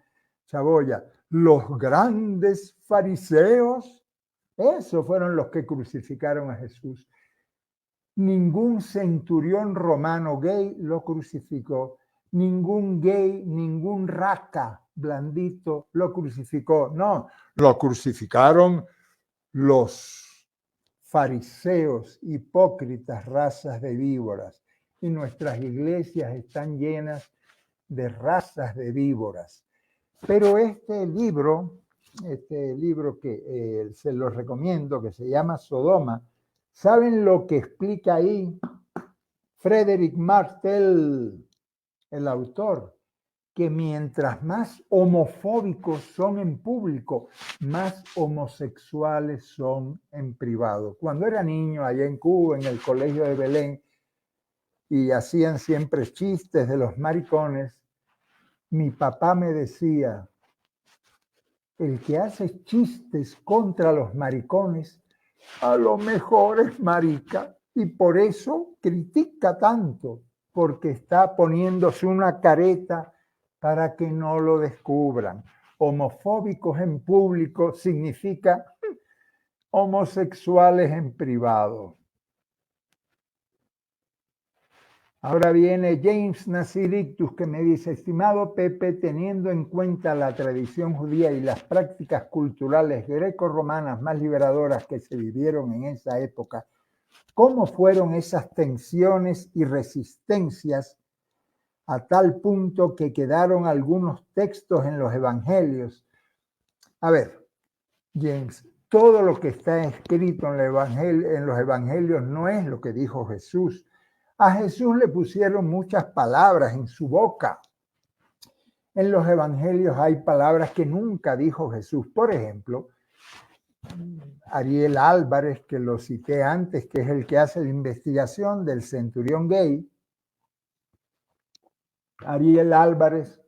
Chaboya. Los grandes fariseos, esos fueron los que crucificaron a Jesús. Ningún centurión romano gay lo crucificó. Ningún gay, ningún raca blandito lo crucificó. No, lo crucificaron los fariseos, hipócritas, razas de víboras. Y nuestras iglesias están llenas de razas de víboras. Pero este libro que se los recomiendo, que se llama Sodoma, ¿saben lo que explica ahí Frederick Martel, el autor? Que mientras más homofóbicos son en público, más homosexuales son en privado. Cuando era niño allá en Cuba, en el colegio de Belén, y hacían siempre chistes de los maricones, mi papá me decía, el que hace chistes contra los maricones, a lo mejor es marica, y por eso critica tanto, porque está poniéndose una careta para que no lo descubran. Homofóbicos en público significa homosexuales en privado. Ahora viene James Nasirictus, que me dice, estimado Pepe, teniendo en cuenta la tradición judía y las prácticas culturales greco-romanas más liberadoras que se vivieron en esa época, ¿cómo fueron esas tensiones y resistencias a tal punto que quedaron algunos textos en los evangelios. A ver, James, todo lo que está escrito en los evangelios no es lo que dijo Jesús. A Jesús le pusieron muchas palabras en su boca. En los evangelios hay palabras que nunca dijo Jesús. Por ejemplo, Ariel Álvarez, que lo cité antes, que es el que hace la investigación del centurión gay. Ariel Álvarez,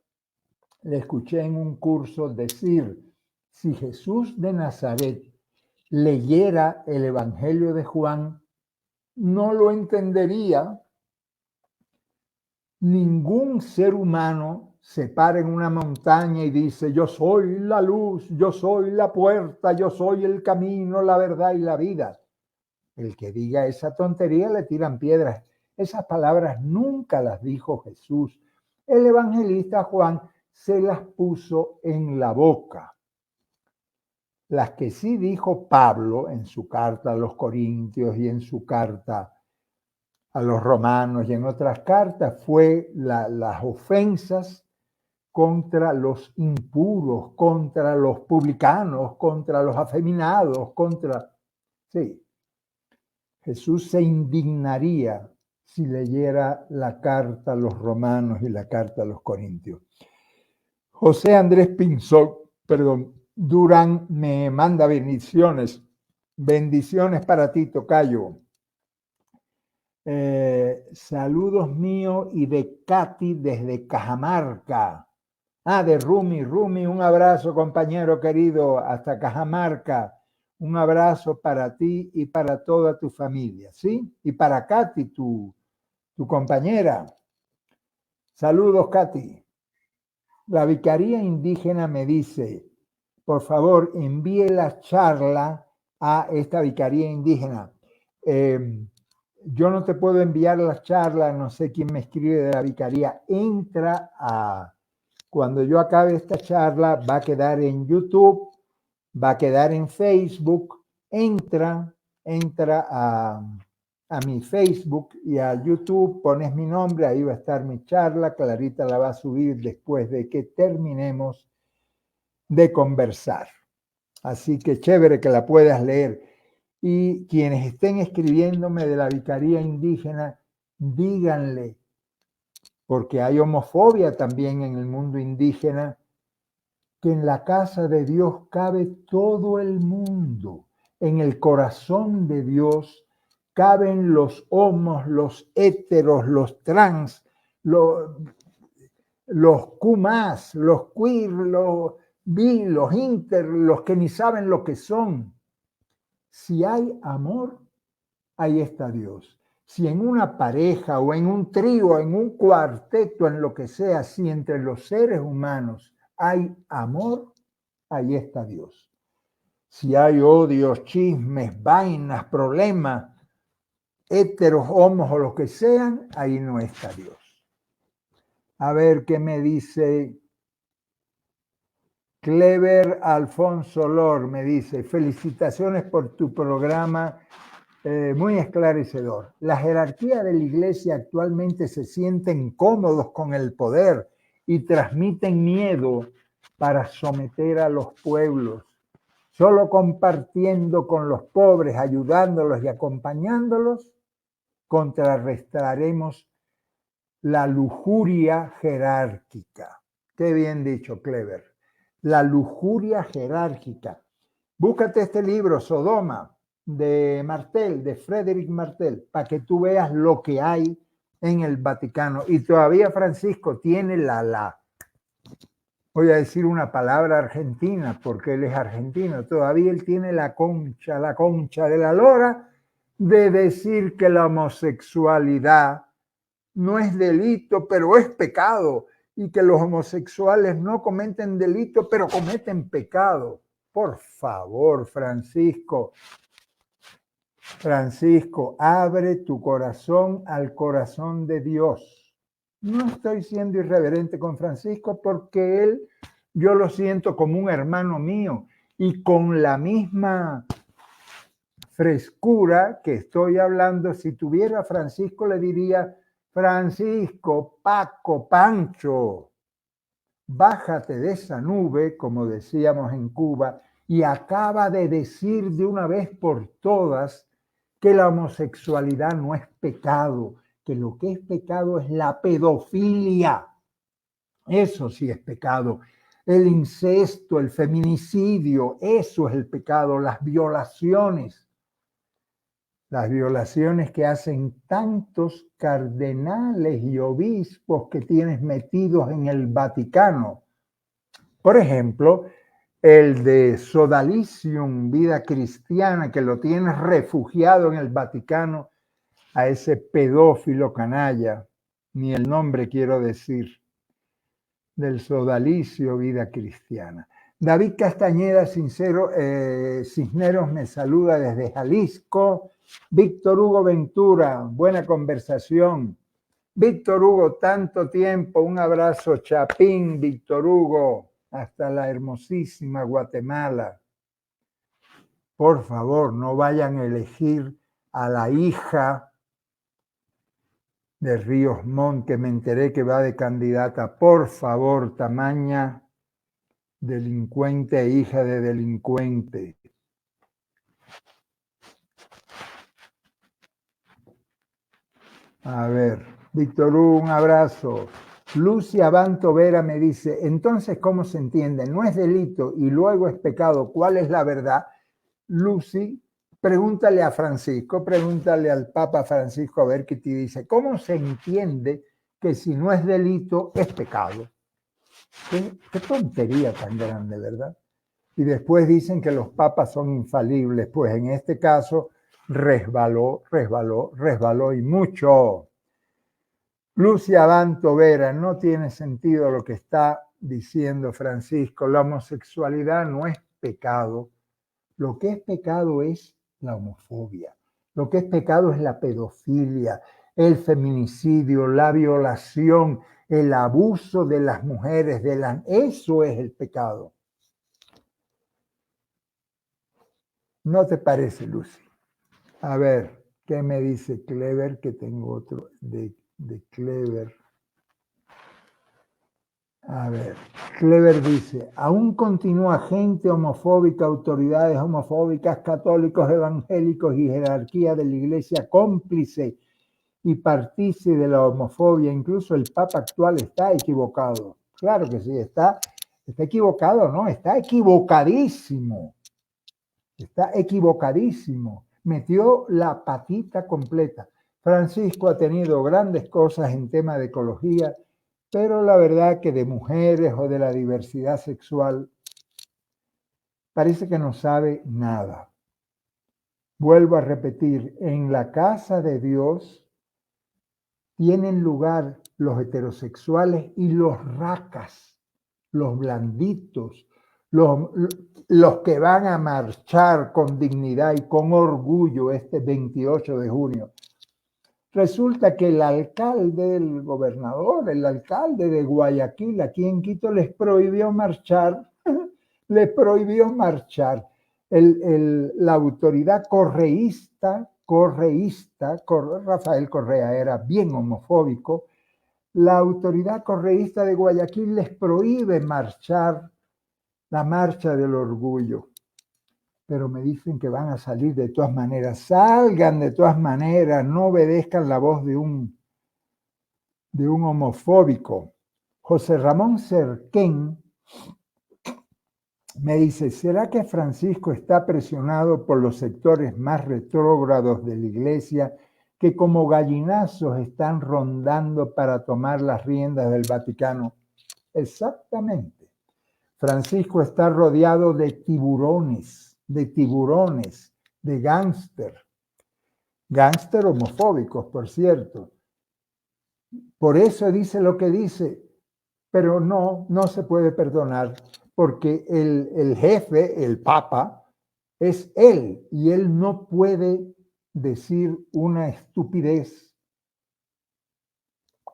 le escuché en un curso decir, si Jesús de Nazaret leyera el Evangelio de Juan, no lo entendería. Ningún ser humano se para en una montaña y dice, yo soy la luz, yo soy la puerta, yo soy el camino, la verdad y la vida. El que diga esa tontería le tiran piedras. Esas palabras nunca las dijo Jesús. El evangelista Juan se las puso en la boca. Las que sí dijo Pablo en su carta a los Corintios y en su carta a los romanos y en otras cartas fue las ofensas contra los impuros, contra los publicanos, contra los afeminados, Sí, Jesús se indignaría si leyera la carta a los romanos y la carta a los corintios. José Andrés Pinzón, Durán me manda bendiciones. Bendiciones para ti, tocayo. Saludos míos y de Katy desde Cajamarca. De Rumi, un abrazo, compañero querido, hasta Cajamarca. Un abrazo para ti y para toda tu familia, ¿sí? Y para Katy, tu compañera. Saludos, Katy. La Vicaría Indígena me dice, por favor, envíe la charla a esta Vicaría Indígena. Yo no te puedo enviar la charla, no sé quién me escribe de la Vicaría. Cuando yo acabe esta charla, va a quedar en YouTube, va a quedar en Facebook. Entra a mi Facebook y a YouTube, pones mi nombre, ahí va a estar mi charla. Clarita la va a subir después de que terminemos de conversar. Así que chévere que la puedas leer. Y quienes estén escribiéndome de la Vicaría Indígena, díganle, porque hay homofobia también en el mundo indígena, que en la casa de Dios cabe todo el mundo. En el corazón de Dios caben los homos, los héteros, los trans, los Q+, los queer, los bi, los inter, los que ni saben lo que son. Si hay amor, ahí está Dios. Si en una pareja o en un trío, en un cuarteto, en lo que sea, si entre los seres humanos hay amor, ahí está Dios. Si hay odios, chismes, vainas, problemas, héteros, homos o lo que sean, ahí no está Dios. A ver qué me dice Clever Alfonso Lor, me dice, felicitaciones por tu programa, muy esclarecedor. La jerarquía de la iglesia actualmente se sienten cómodos con el poder y transmiten miedo para someter a los pueblos. Solo compartiendo con los pobres, ayudándolos y acompañándolos, contrarrestaremos la lujuria jerárquica. Qué bien dicho, Clever. La lujuria jerárquica. Búscate este libro, Sodoma, de Martel, de Frédéric Martel, para que tú veas lo que hay en el Vaticano. Y todavía Francisco tiene voy a decir una palabra argentina, porque él es argentino, todavía él tiene la concha de la lora de decir que la homosexualidad no es delito, pero es pecado, y que los homosexuales no cometen delito, pero cometen pecado. Por favor, Francisco, abre tu corazón al corazón de Dios. No estoy siendo irreverente con Francisco porque él, yo lo siento como un hermano mío y con la misma frescura que estoy hablando, si tuviera Francisco le diría, Francisco, Paco, Pancho, bájate de esa nube, como decíamos en Cuba, y acaba de decir de una vez por todas que la homosexualidad no es pecado, que lo que es pecado es la pedofilia. Eso sí es pecado. El incesto, el feminicidio, eso es el pecado, las violaciones que hacen tantos cardenales y obispos que tienes metidos en el Vaticano. Por ejemplo, el de Sodalicium, Vida Cristiana, que lo tienes refugiado en el Vaticano, a ese pedófilo canalla, ni el nombre quiero decir, del Sodalicio, Vida Cristiana. David Castañeda Cisneros me saluda desde Jalisco. Víctor Hugo Ventura, buena conversación. Víctor Hugo, tanto tiempo, un abrazo, Chapín, Víctor Hugo, hasta la hermosísima Guatemala. Por favor, no vayan a elegir a la hija de Ríos Montt, que me enteré que va de candidata. Por favor, tamaña delincuente e hija de delincuente. A ver, Víctor Hugo, un abrazo. Lucia Banto Vera me dice, entonces, ¿cómo se entiende? No es delito y luego es pecado. ¿Cuál es la verdad? Lucy, pregúntale a Francisco, pregúntale al Papa Francisco a ver qué te dice. ¿Cómo se entiende que si no es delito es pecado? Qué tontería tan grande, ¿verdad? Y después dicen que los papas son infalibles. Pues en este caso resbaló y mucho. Lucia Banto Vera, no tiene sentido lo que está diciendo Francisco. La homosexualidad no es pecado. Lo que es pecado es la homofobia. Lo que es pecado es la pedofilia, el feminicidio, la violación, el abuso de las mujeres. Eso es el pecado. ¿No te parece, Lucy? A ver, ¿qué me dice Clever? Que tengo otro de Clever. A ver, Clever dice, aún continúa gente homofóbica, autoridades homofóbicas, católicos, evangélicos y jerarquía de la iglesia cómplice y partícipe de la homofobia. Incluso el Papa actual está equivocado. Claro que sí, está equivocado, ¿no? Está equivocadísimo. Está equivocadísimo. Metió la patita completa. Francisco ha tenido grandes cosas en tema de ecología, pero la verdad que de mujeres o de la diversidad sexual parece que no sabe nada. Vuelvo a repetir, en la casa de Dios tienen lugar los heterosexuales y los racas, los blanditos, los que van a marchar con dignidad y con orgullo este 28 de junio. Resulta que el alcalde, el gobernador, el alcalde de Guayaquil, aquí en Quito, les prohibió marchar, les prohibió marchar. La autoridad correísta, Rafael Correa era bien homofóbico, la autoridad correísta de Guayaquil les prohíbe marchar la marcha del orgullo. Pero me dicen que van a salir de todas maneras. Salgan de todas maneras, no obedezcan la voz de un homofóbico. José Ramón Cerquén me dice, ¿será que Francisco está presionado por los sectores más retrógrados de la iglesia que como gallinazos están rondando para tomar las riendas del Vaticano? Exactamente. Francisco está rodeado de tiburones, de gángster homofóbicos, por cierto. Por eso dice lo que dice, pero no se puede perdonar, porque el jefe, el Papa, es él, y él no puede decir una estupidez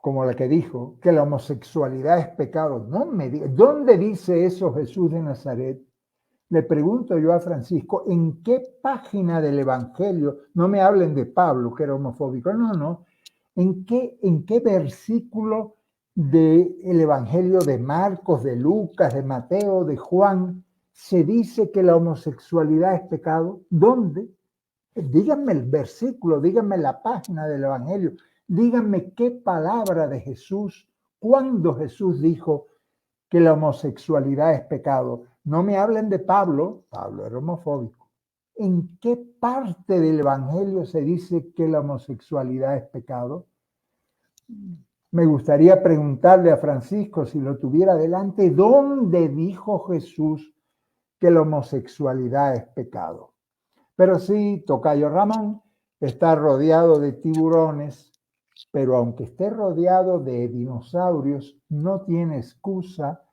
como la que dijo, que la homosexualidad es pecado. No me diga, ¿dónde dice eso Jesús de Nazaret? Le pregunto yo a Francisco, ¿en qué página del Evangelio? No me hablen de Pablo, que era homofóbico, no. ¿En qué versículo del Evangelio de Marcos, de Lucas, de Mateo, de Juan se dice que la homosexualidad es pecado? ¿Dónde? Díganme el versículo, díganme la página del Evangelio, díganme qué palabra de Jesús, cuándo Jesús dijo que la homosexualidad es pecado. No me hablen de Pablo, Pablo era homofóbico. ¿En qué parte del Evangelio se dice que la homosexualidad es pecado? Me gustaría preguntarle a Francisco, si lo tuviera delante, ¿dónde dijo Jesús que la homosexualidad es pecado? Pero sí, tocayo Ramón está rodeado de tiburones, pero aunque esté rodeado de dinosaurios, no tiene excusa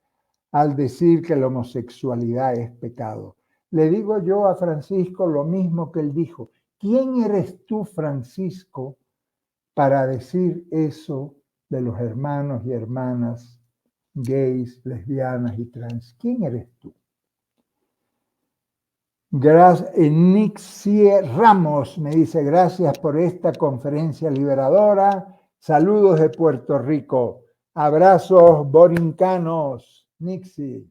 al decir que la homosexualidad es pecado. Le digo yo a Francisco lo mismo que él dijo. ¿Quién eres tú, Francisco, para decir eso de los hermanos y hermanas gays, lesbianas y trans? ¿Quién eres tú? Nixie Ramos me dice, gracias por esta conferencia liberadora. Saludos de Puerto Rico. Abrazos borincanos. Nixie.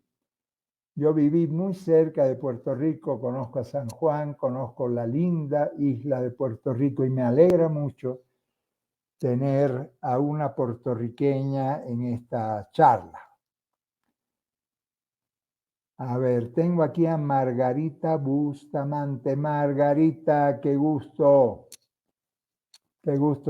Yo viví muy cerca de Puerto Rico, conozco a San Juan, conozco la linda isla de Puerto Rico y me alegra mucho tener a una puertorriqueña en esta charla. A ver, tengo aquí a Margarita Bustamante. Margarita, qué gusto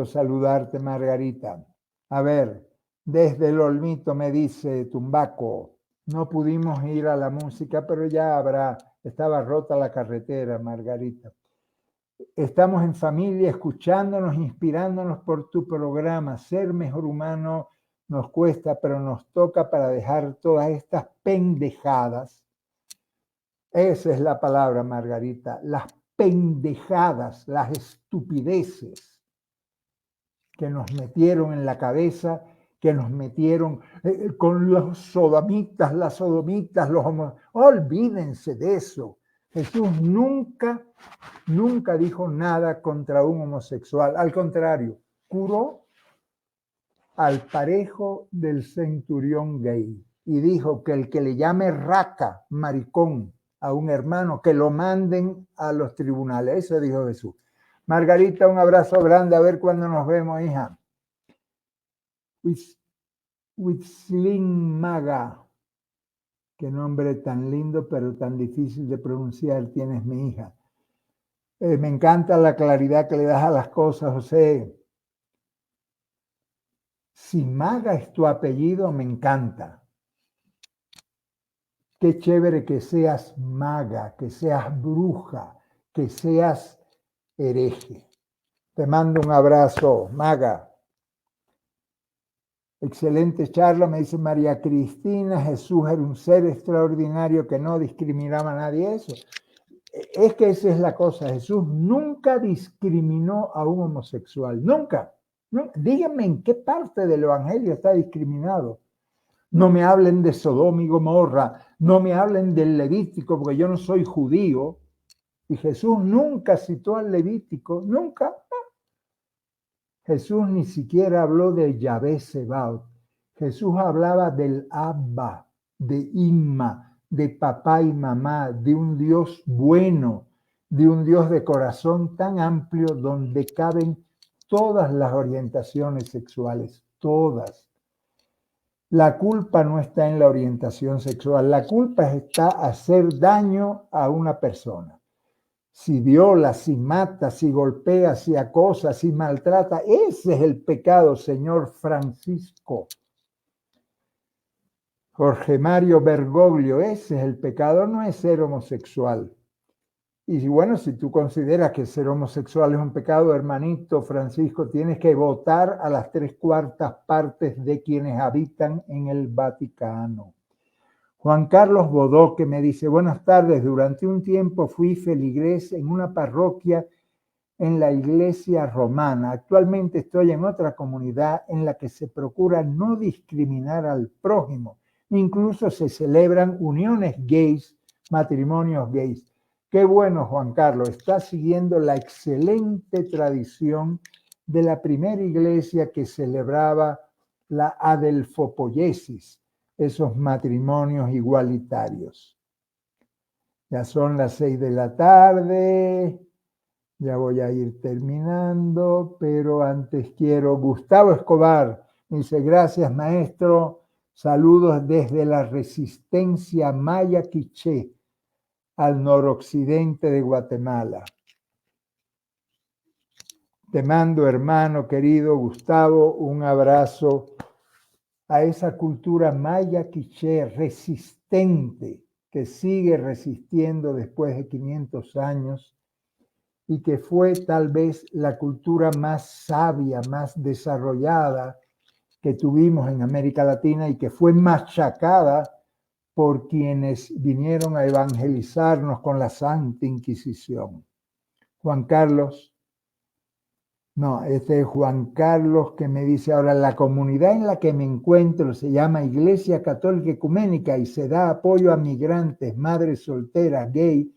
saludarte, Margarita. A ver, desde el Olmito me dice Tumbaco, no pudimos ir a la música, pero ya estaba rota la carretera, Margarita. Estamos en familia, escuchándonos, inspirándonos por tu programa. Ser mejor humano nos cuesta, pero nos toca para dejar todas estas pendejadas. Esa es la palabra, Margarita. Las pendejadas, las estupideces que nos metieron en la cabeza, que nos metieron con los sodomitas, las sodomitas, los homosexuales. Olvídense de eso. Jesús nunca dijo nada contra un homosexual. Al contrario, curó al parejo del centurión gay y dijo que el que le llame raca, maricón, a un hermano, que lo manden a los tribunales. Eso dijo Jesús. Margarita, un abrazo grande. A ver cuándo nos vemos, hija. Huitzlin Maga. Qué nombre tan lindo, pero tan difícil de pronunciar tienes, mi hija. Me encanta la claridad que le das a las cosas, José. Si Maga es tu apellido, me encanta. Qué chévere que seas maga, que seas bruja, que seas hereje. Te mando un abrazo, Maga. Excelente charla, me dice María Cristina. Jesús era un ser extraordinario que no discriminaba a nadie. Eso. Es que esa es la cosa. Jesús nunca discriminó a un homosexual. Nunca. No, díganme en qué parte del Evangelio está discriminado. No me hablen de Sodoma y Gomorra. No me hablen del Levítico, porque yo no soy judío. Y Jesús nunca citó al Levítico. Nunca. Jesús ni siquiera habló de Yahvé Sebaot. Jesús hablaba del Abba, de Imma, de papá y mamá, de un Dios bueno, de un Dios de corazón tan amplio donde caben todas las orientaciones sexuales, todas. La culpa no está en la orientación sexual, la culpa está en hacer daño a una persona. Si viola, si mata, si golpea, si acosa, si maltrata, ese es el pecado, señor Francisco. Jorge Mario Bergoglio, ese es el pecado, no es ser homosexual. Y bueno, si tú consideras que ser homosexual es un pecado, hermanito Francisco, tienes que votar a las 3/4 partes de quienes habitan en el Vaticano. Juan Carlos Bodoque me dice, buenas tardes, durante un tiempo fui feligrés en una parroquia en la iglesia romana. Actualmente estoy en otra comunidad en la que se procura no discriminar al prójimo. Incluso se celebran uniones gays, matrimonios gays. Qué bueno, Juan Carlos, está siguiendo la excelente tradición de la primera iglesia que celebraba la adelfopoiesis, esos matrimonios igualitarios. Ya son las 6 de la tarde, ya voy a ir terminando, pero antes quiero, Gustavo Escobar dice, gracias maestro, saludos desde la resistencia maya quiché al noroccidente de Guatemala. Te mando, hermano querido Gustavo, un abrazo a esa cultura maya quiché resistente que sigue resistiendo después de 500 años y que fue tal vez la cultura más sabia, más desarrollada que tuvimos en América Latina y que fue machacada por quienes vinieron a evangelizarnos con la Santa Inquisición. Juan Carlos, no, este es Juan Carlos que me dice ahora, la comunidad en la que me encuentro se llama Iglesia Católica Ecuménica y se da apoyo a migrantes, madres solteras, gay.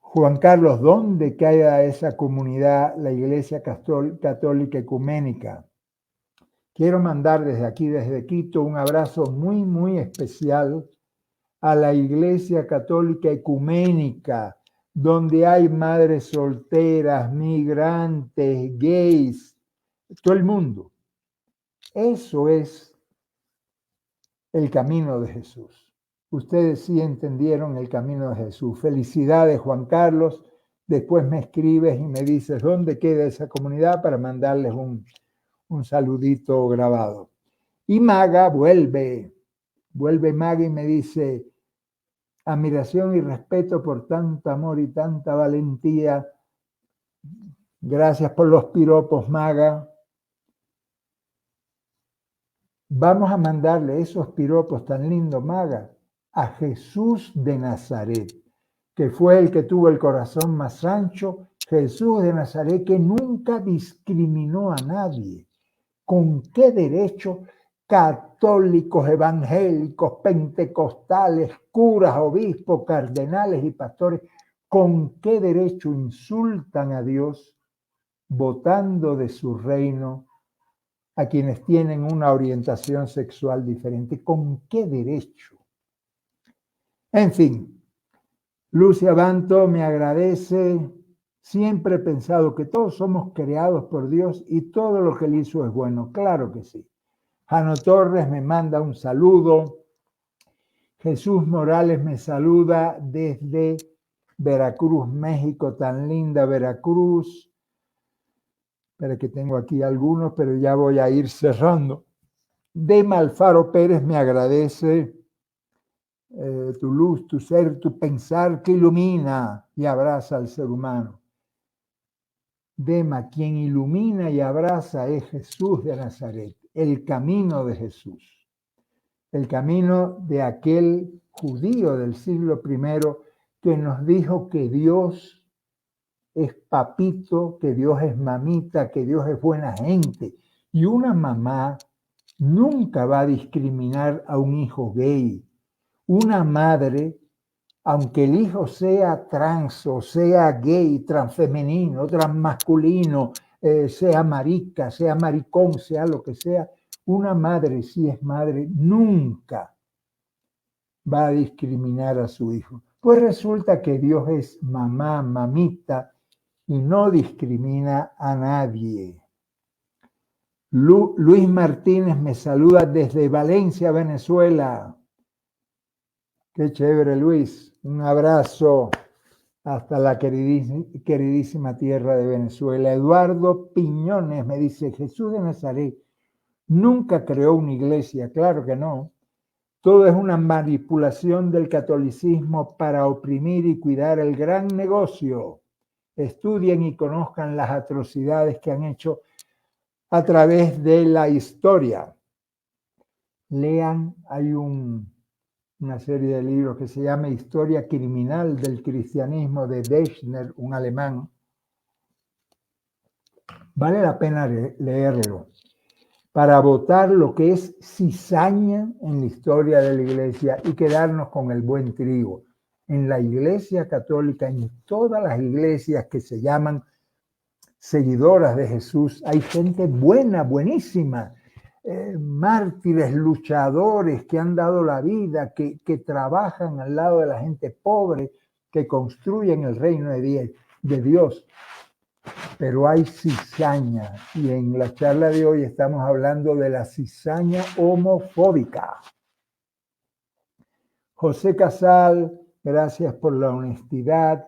Juan Carlos, ¿dónde queda esa comunidad, la Iglesia Católica Ecuménica? Quiero mandar desde aquí, desde Quito, un abrazo muy, muy especial a la Iglesia Católica Ecuménica, donde hay madres solteras, migrantes, gays, todo el mundo. Eso es el camino de Jesús. Ustedes sí entendieron el camino de Jesús. Felicidades, Juan Carlos. Después me escribes y me dices dónde queda esa comunidad para mandarles un saludito grabado. Y Maga vuelve Maga y me dice, admiración y respeto por tanto amor y tanta valentía. Gracias por los piropos, Maga. Vamos a mandarle esos piropos tan lindos, Maga, a Jesús de Nazaret, que fue el que tuvo el corazón más ancho, Jesús de Nazaret, que nunca discriminó a nadie. ¿Con qué derecho católicos, evangélicos, pentecostales, curas, obispos, cardenales y pastores, con qué derecho insultan a Dios votando de su reino a quienes tienen una orientación sexual diferente? ¿Con qué derecho? En fin, Lucia Banto me agradece. Siempre he pensado que todos somos creados por Dios y todo lo que Él hizo es bueno. Claro que sí. Jano Torres me manda un saludo. Jesús Morales me saluda desde Veracruz, México, tan linda Veracruz. Espera que tengo aquí algunos, pero ya voy a ir cerrando. Dema Alfaro Pérez me agradece tu luz, tu ser, tu pensar que ilumina y abraza al ser humano. Dema, quien ilumina y abraza es Jesús de Nazaret, el camino de Jesús, el camino de aquel judío del siglo I que nos dijo que Dios es papito, que Dios es mamita, que Dios es buena gente. Y una mamá nunca va a discriminar a un hijo gay. Una madre, aunque el hijo sea trans o sea gay, transfemenino, transmasculino, sea marica, sea maricón, sea lo que sea, una madre, si es madre, nunca va a discriminar a su hijo. Pues resulta que Dios es mamá, mamita y no discrimina a nadie. Luis Martínez me saluda desde Valencia, Venezuela. Qué chévere, Luis. Un abrazo hasta la queridísima tierra de Venezuela. Eduardo Piñones me dice, Jesús de Nazaret nunca creó una iglesia. Claro que no. Todo es una manipulación del catolicismo para oprimir y cuidar el gran negocio. Estudien y conozcan las atrocidades que han hecho a través de la historia. Lean, hay una serie de libros que se llama Historia Criminal del Cristianismo de Dechner, un alemán. Vale la pena leerlo para votar lo que es cizaña en la historia de la iglesia y quedarnos con el buen trigo. En la iglesia católica, en todas las iglesias que se llaman seguidoras de Jesús, hay gente buena, buenísima, mártires, luchadores que han dado la vida, que trabajan al lado de la gente pobre, que construyen el reino de Dios. Pero hay cizaña, y en la charla de hoy estamos hablando de la cizaña homofóbica. José Casal, gracias por la honestidad.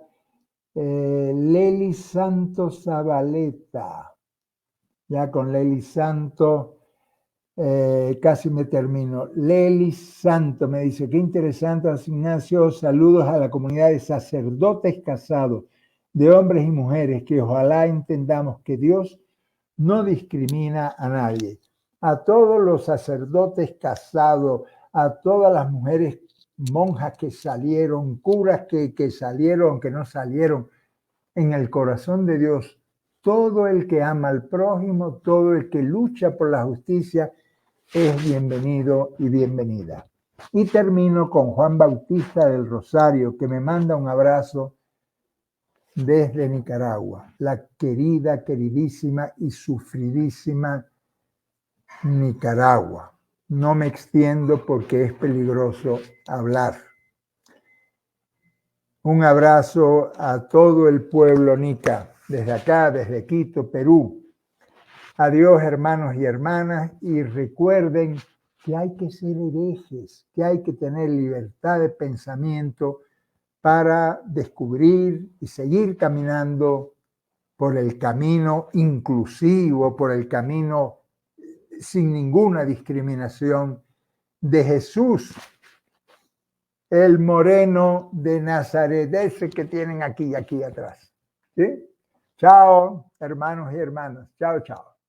Leli Santos Zabaleta, ya con Leli Santo casi me termino. Leli Santo me dice, qué interesante, Ignacio, saludos a la comunidad de sacerdotes casados, de hombres y mujeres, que ojalá entendamos que Dios no discrimina a nadie. A todos los sacerdotes casados, a todas las mujeres monjas que salieron, curas que salieron, que no salieron, en el corazón de Dios, todo el que ama al prójimo, todo el que lucha por la justicia, es bienvenido y bienvenida. Y termino con Juan Bautista del Rosario, que me manda un abrazo desde Nicaragua, la querida, queridísima y sufridísima Nicaragua. No me extiendo porque es peligroso hablar. Un abrazo a todo el pueblo nica, desde acá, desde Quito, Perú. Adiós, hermanos y hermanas, y recuerden que hay que ser herejes, que hay que tener libertad de pensamiento para descubrir y seguir caminando por el camino inclusivo, por el camino sin ninguna discriminación de Jesús, el moreno de Nazaret, ese que tienen aquí atrás. ¿Sí? Chao, hermanos y hermanas. Chao, chao.